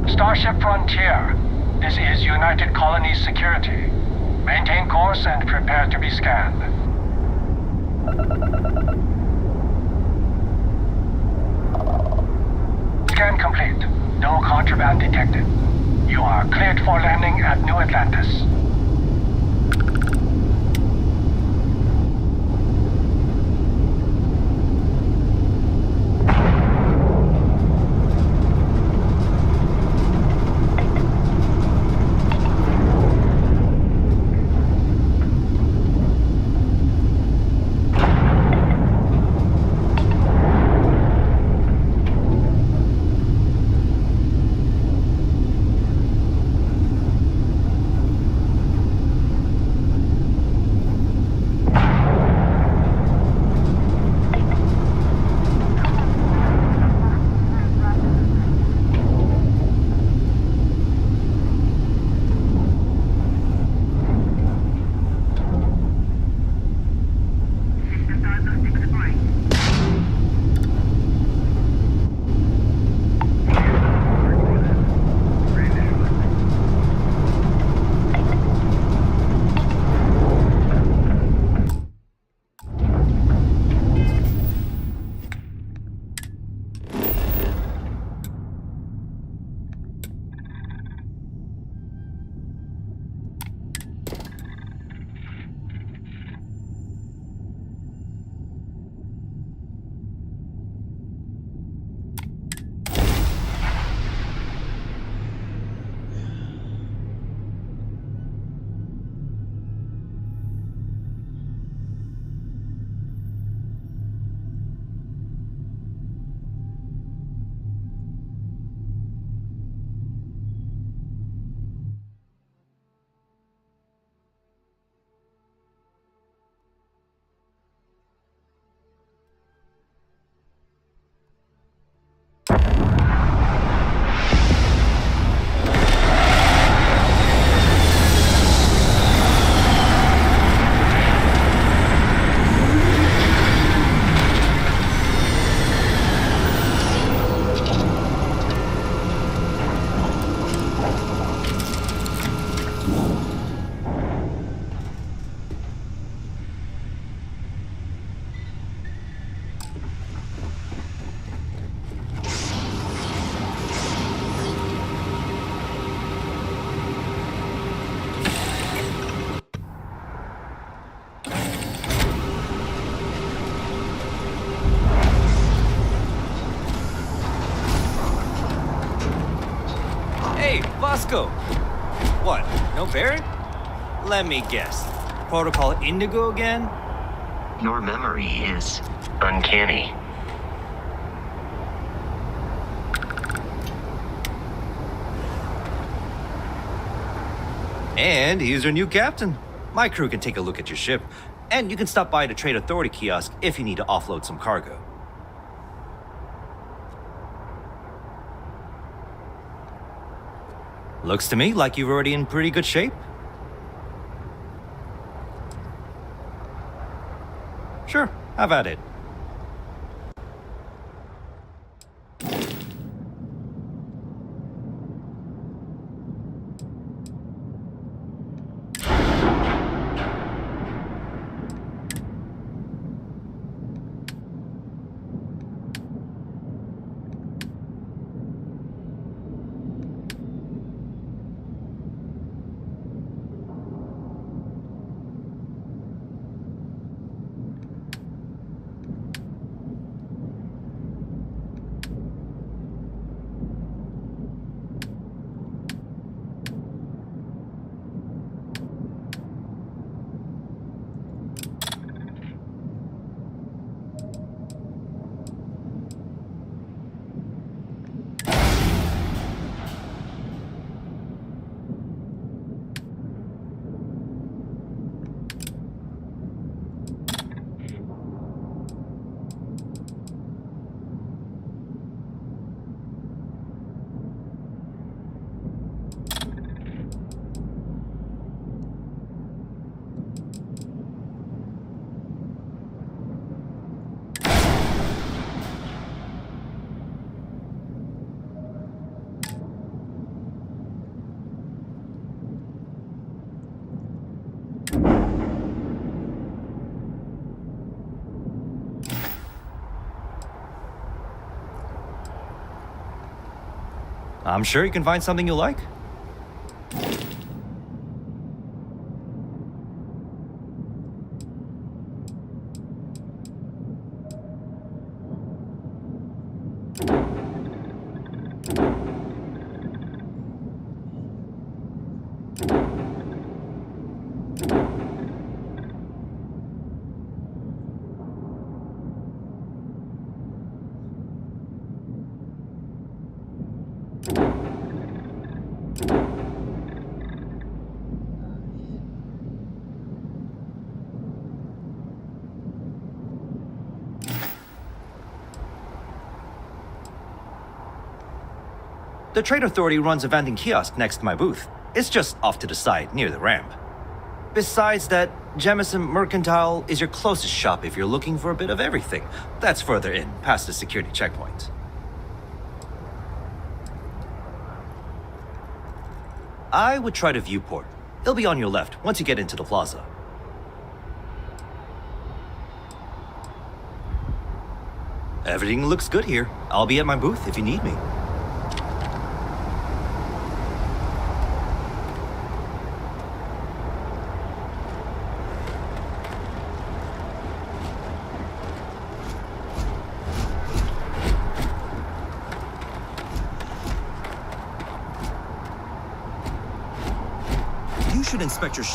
Starship Frontier. This is United Colonies Security. Maintain course and prepare to be scanned. Scan complete. No contraband detected. You are cleared for landing at New Atlantis. Bosco! What, no Barrett? Let me guess. Protocol Indigo again? Your memory is uncanny. And he's your new captain. My crew can take a look at your ship, and you can stop by the Trade Authority kiosk if you need to offload some cargo. Looks to me like you're already in pretty good shape. Sure, have at it. I'm sure you can find something you like. The Trade Authority runs a vending kiosk next to my booth. It's just off to the side, near the ramp. Besides that, Jemison Mercantile is your closest shop if you're looking for a bit of everything. That's further in, past the security checkpoint. I would try the viewport. It'll be on your left once you get into the plaza. Everything looks good here. I'll be at my booth if you need me. You should inspect your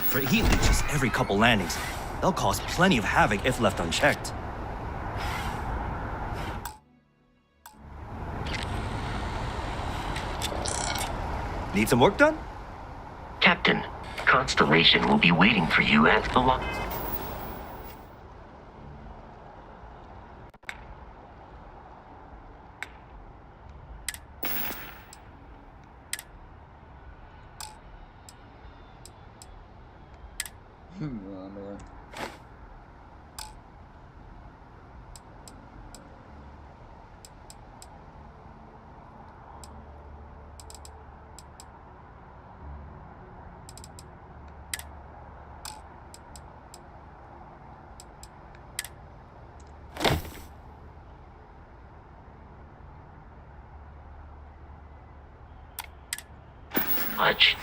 for heat leeches every couple landings. They'll cause plenty of havoc if left unchecked. Need some work done? Captain, Constellation will be waiting for you at the lock. Mano. Much.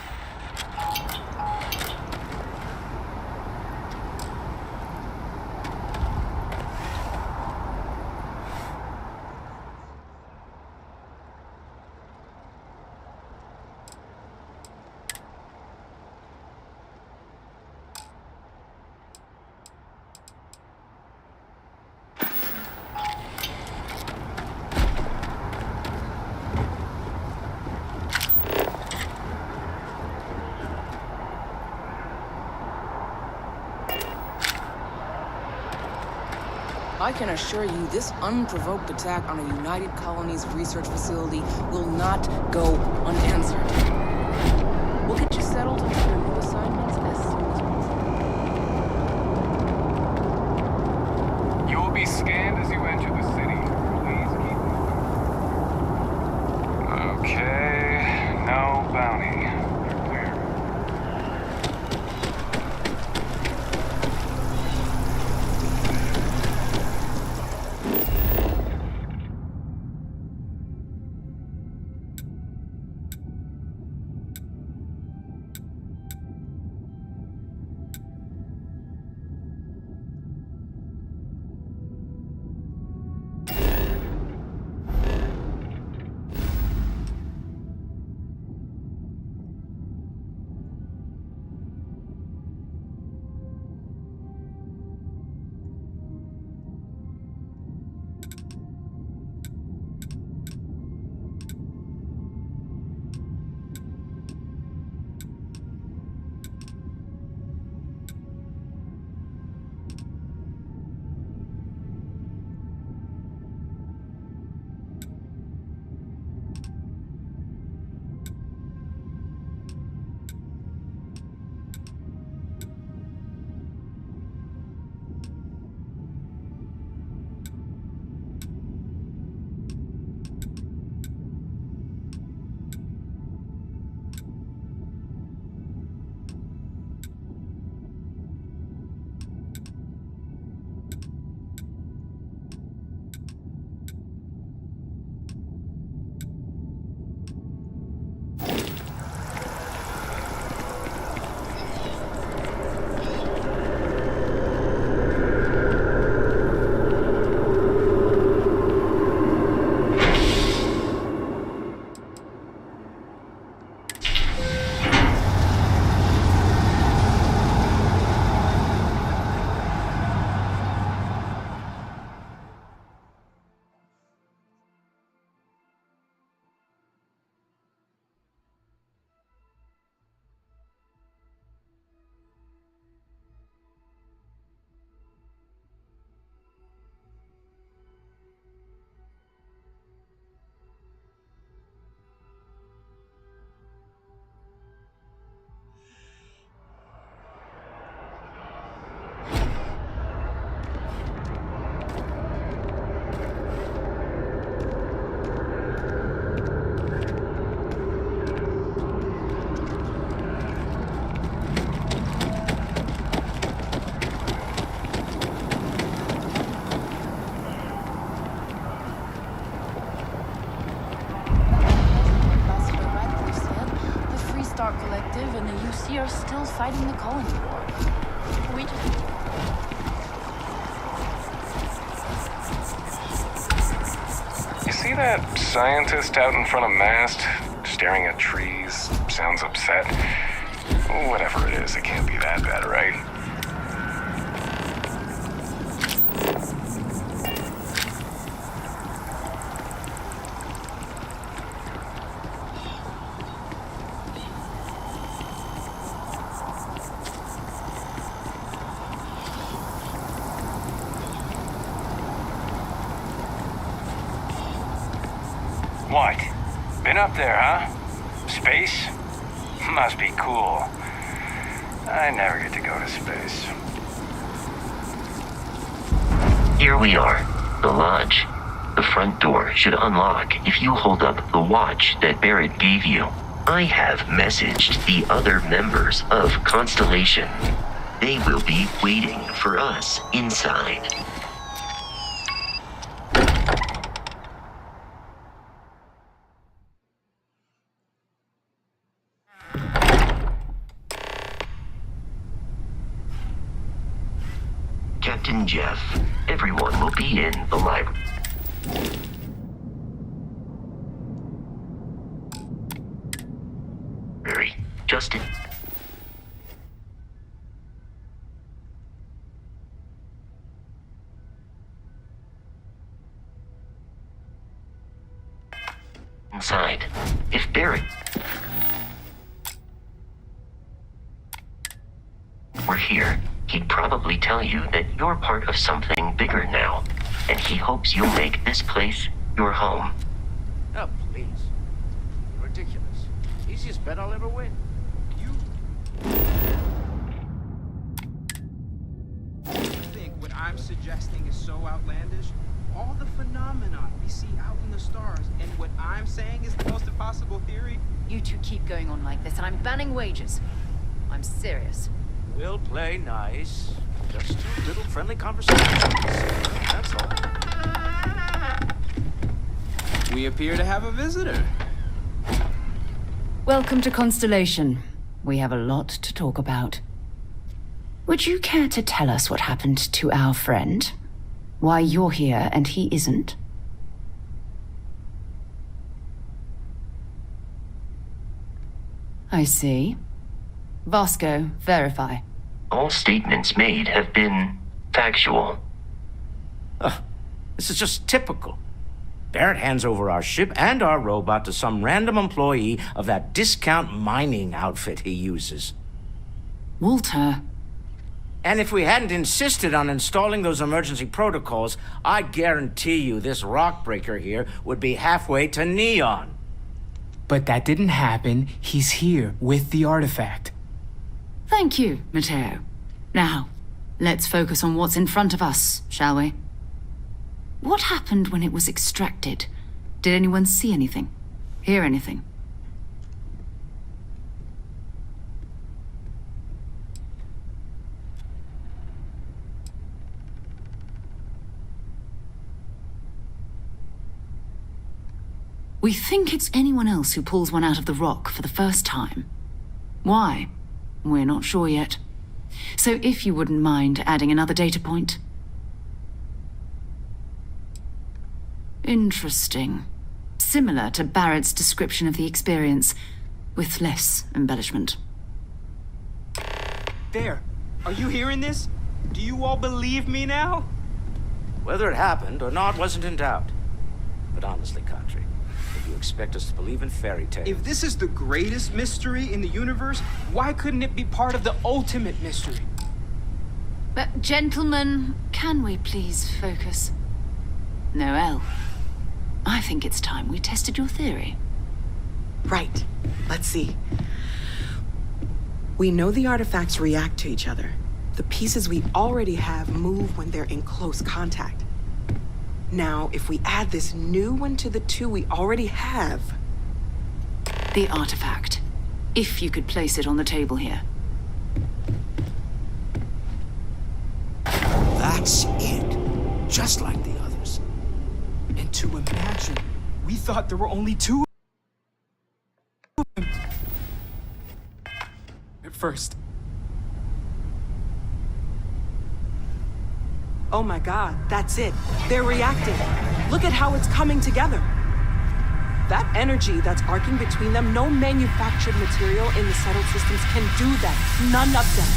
I can assure you this unprovoked attack on a United Colonies research facility will not go unanswered. We'll get you settled into your new assignments as soon as possible. You will be scanned as you enter the city. Please keep moving. Okay, no bounty. You're clear. And the UC are still fighting the colony war. We just... You see that scientist out in front of mast, staring at trees, sounds upset? Whatever it is, it can't be that bad, right? What? Been up there, huh? Space? Must be cool. I never get to go to space. Here we are, the lodge. The front door should unlock if you hold up the watch that Barrett gave you. I have messaged the other members of Constellation. They will be waiting for us inside. Captain Jeff, everyone will be in the library. Justin. Inside. If Barrett were here, he'd probably tell you that you're part of something bigger now, and he hopes you'll make this place your home. Oh, please. You're ridiculous. Easiest bet I'll ever win. You think what I'm suggesting is so outlandish? All the phenomenon we see out in the stars, and what I'm saying is the most impossible theory? You two keep going on like this, and I'm banning wagers. I'm serious. We'll play nice. Just two little friendly conversations. That's all. We appear to have a visitor. Welcome to Constellation. We have a lot to talk about. Would you care to tell us what happened to our friend? Why you're here and he isn't? I see. Vasco, verify. All statements made have been factual. This is just typical. Barrett hands over our ship and our robot to some random employee of that discount mining outfit he uses. Walter. And if we hadn't insisted on installing those emergency protocols, I guarantee you this rock breaker here would be halfway to Neon. But that didn't happen. He's here with the artifact. Thank you, Matteo. Now, let's focus on what's in front of us, shall we? What happened when it was extracted? Did anyone see anything? Hear anything? We think it's anyone else who pulls one out of the rock for the first time. Why? We're not sure yet. So if you wouldn't mind adding another data point. Interesting. Similar to Barrett's description of the experience, with less embellishment. There. Are you hearing this? Do you all believe me now? Whether it happened or not wasn't in doubt. But honestly, Country, if you expect us to believe in fairy tales... If this is the greatest mystery in the universe, why couldn't it be part of the ultimate mystery? But gentlemen, can we please focus? Noel, I think it's time we tested your theory. Right. Let's see. We know the artifacts react to each other. The pieces we already have move when they're in close contact. Now, if we add this new one to the two we already have... The artifact. If you could place it on the table here. That's it. Just like the others. And to imagine, we thought there were only two of them. At first. Oh my God, that's it. They're reacting. Look at how it's coming together. That energy that's arcing between them, no manufactured material in the settled systems can do that. None of them.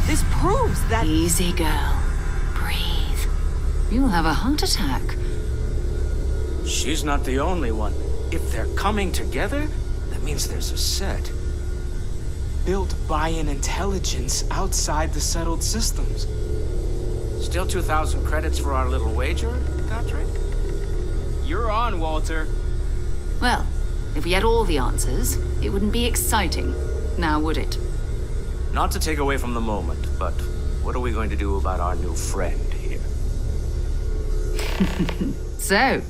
This proves that... Easy, girl. Breathe. You'll have a heart attack. She's not the only one. If they're coming together, that means there's a set. Built by an intelligence outside the settled systems. Still 2,000 credits for our little wager, Patrick? You're on, Walter. Well, if we had all the answers, it wouldn't be exciting. Now, would it? Not to take away from the moment, but what are we going to do about our new friend here? So,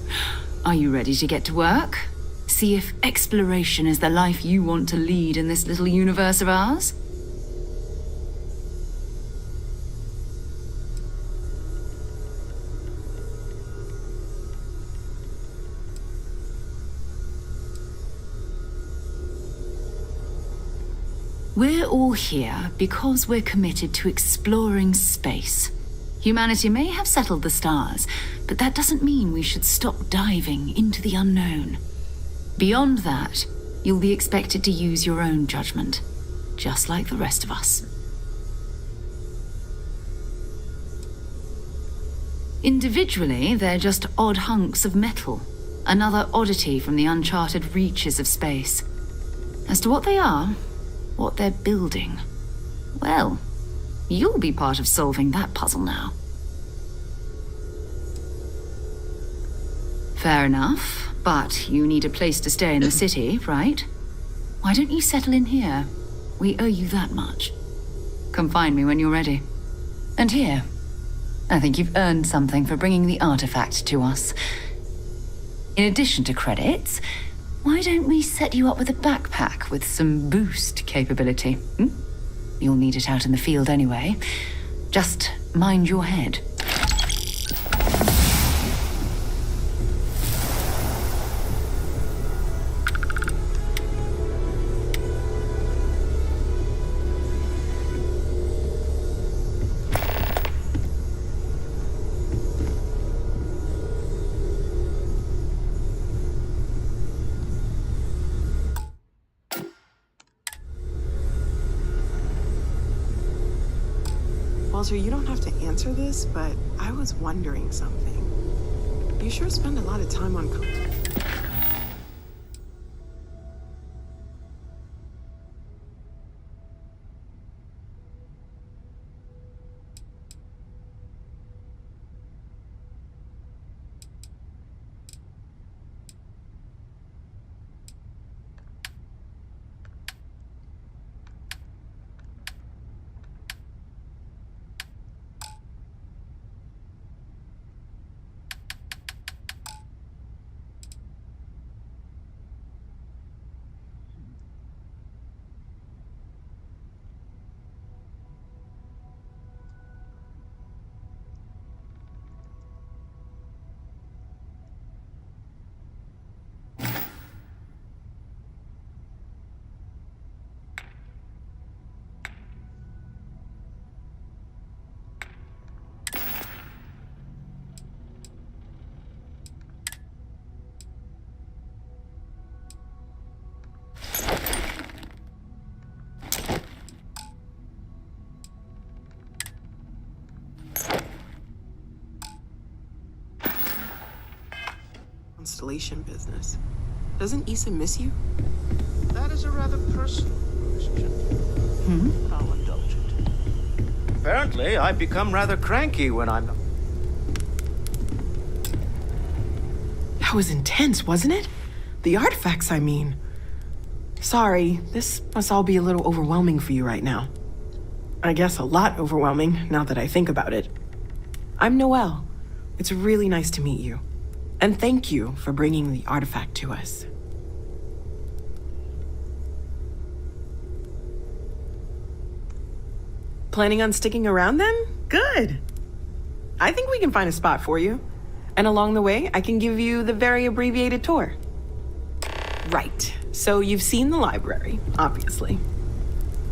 are you ready to get to work? See if exploration is the life you want to lead in this little universe of ours? We're all here because we're committed to exploring space. Humanity may have settled the stars, but that doesn't mean we should stop diving into the unknown. Beyond that, you'll be expected to use your own judgment, just like the rest of us. Individually, they're just odd hunks of metal, another oddity from the uncharted reaches of space. As to what they are, what they're building, well, you'll be part of solving that puzzle now. Fair enough, but you need a place to stay in the city, right? Why don't you settle in here? We owe you that much. Come find me when you're ready. And here, I think you've earned something for bringing the artifact to us. In addition to credits, why don't we set you up with a backpack with some boost capability? You'll need it out in the field anyway. Just mind your head. Walter, you don't have to answer this, but I was wondering something. You sure spend a lot of time on... Constellation business. Doesn't Issa miss you? That is a rather personal question. How indulgent. Apparently, I become rather cranky when I'm not. That was intense, wasn't it? The artifacts, I mean. Sorry, this must all be a little overwhelming for you right now. I guess a lot overwhelming, now that I think about it. I'm Noelle. It's really nice to meet you. And thank you for bringing the artifact to us. Planning on sticking around then? Good. I think we can find a spot for you. And along the way, I can give you the very abbreviated tour. Right. So you've seen the library, obviously.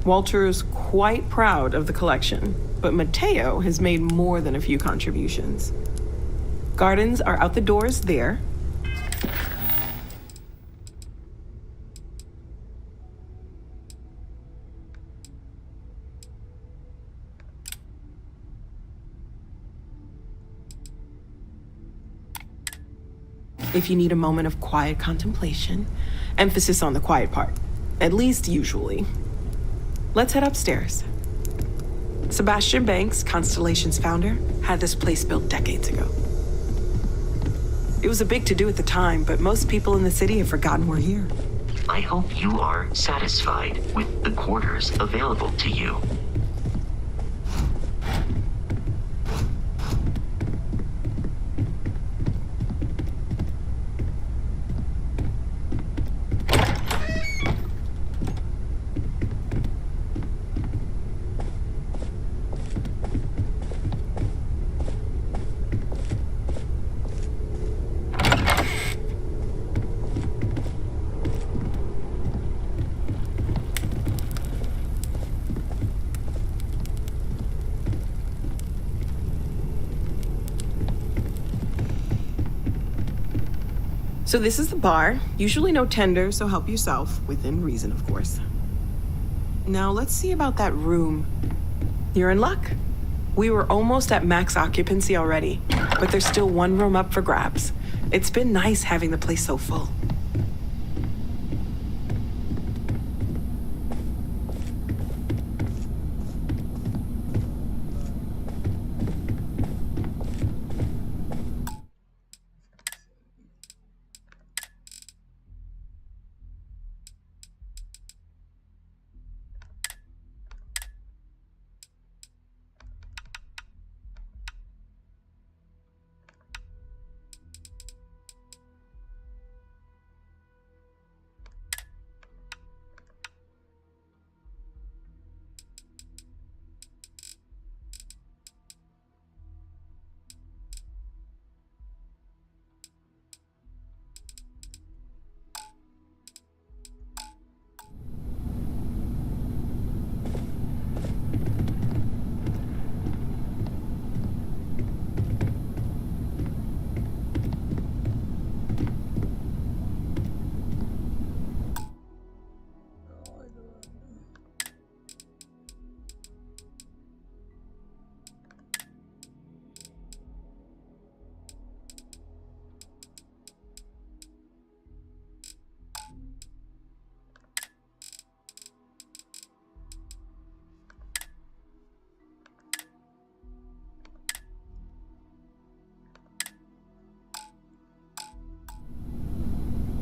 Walter's quite proud of the collection, but Mateo has made more than a few contributions. Gardens are out the doors there. if you need a moment of quiet contemplation. Emphasis on the quiet part, at least usually. Let's head upstairs. Sebastian Banks, Constellation's founder, had this place built decades ago. It was a big to-do at the time, but most people in the city have forgotten we're here. I hope you are satisfied with the quarters available to you. So this is the bar. Usually no tender, so help yourself. Within reason, of course. Now let's see about that room. You're in luck. We were almost at max occupancy already, but there's still one room up for grabs. It's been nice having the place so full.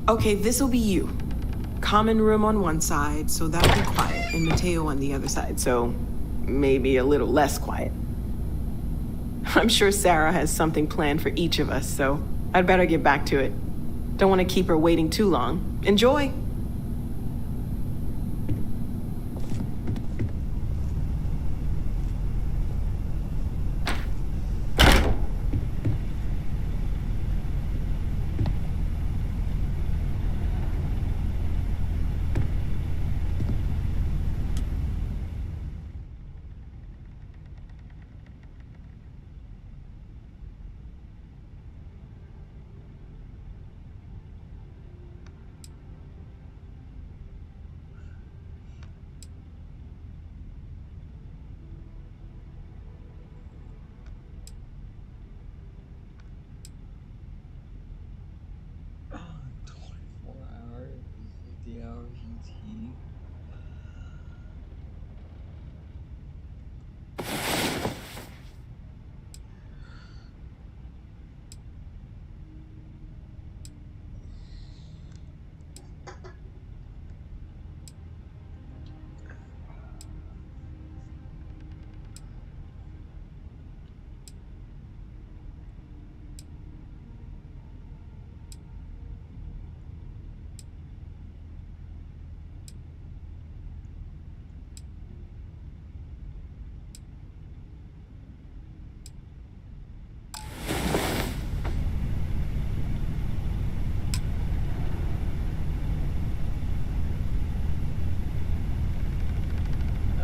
Okay, this'll be you. Common room on one side, so that'll be quiet, and Mateo on the other side, so maybe a little less quiet. I'm sure Sarah has something planned for each of us, so I'd better get back to it. Don't want to keep her waiting too long. Enjoy!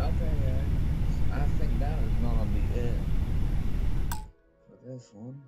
Okay, guys. I think that is gonna be it for this one.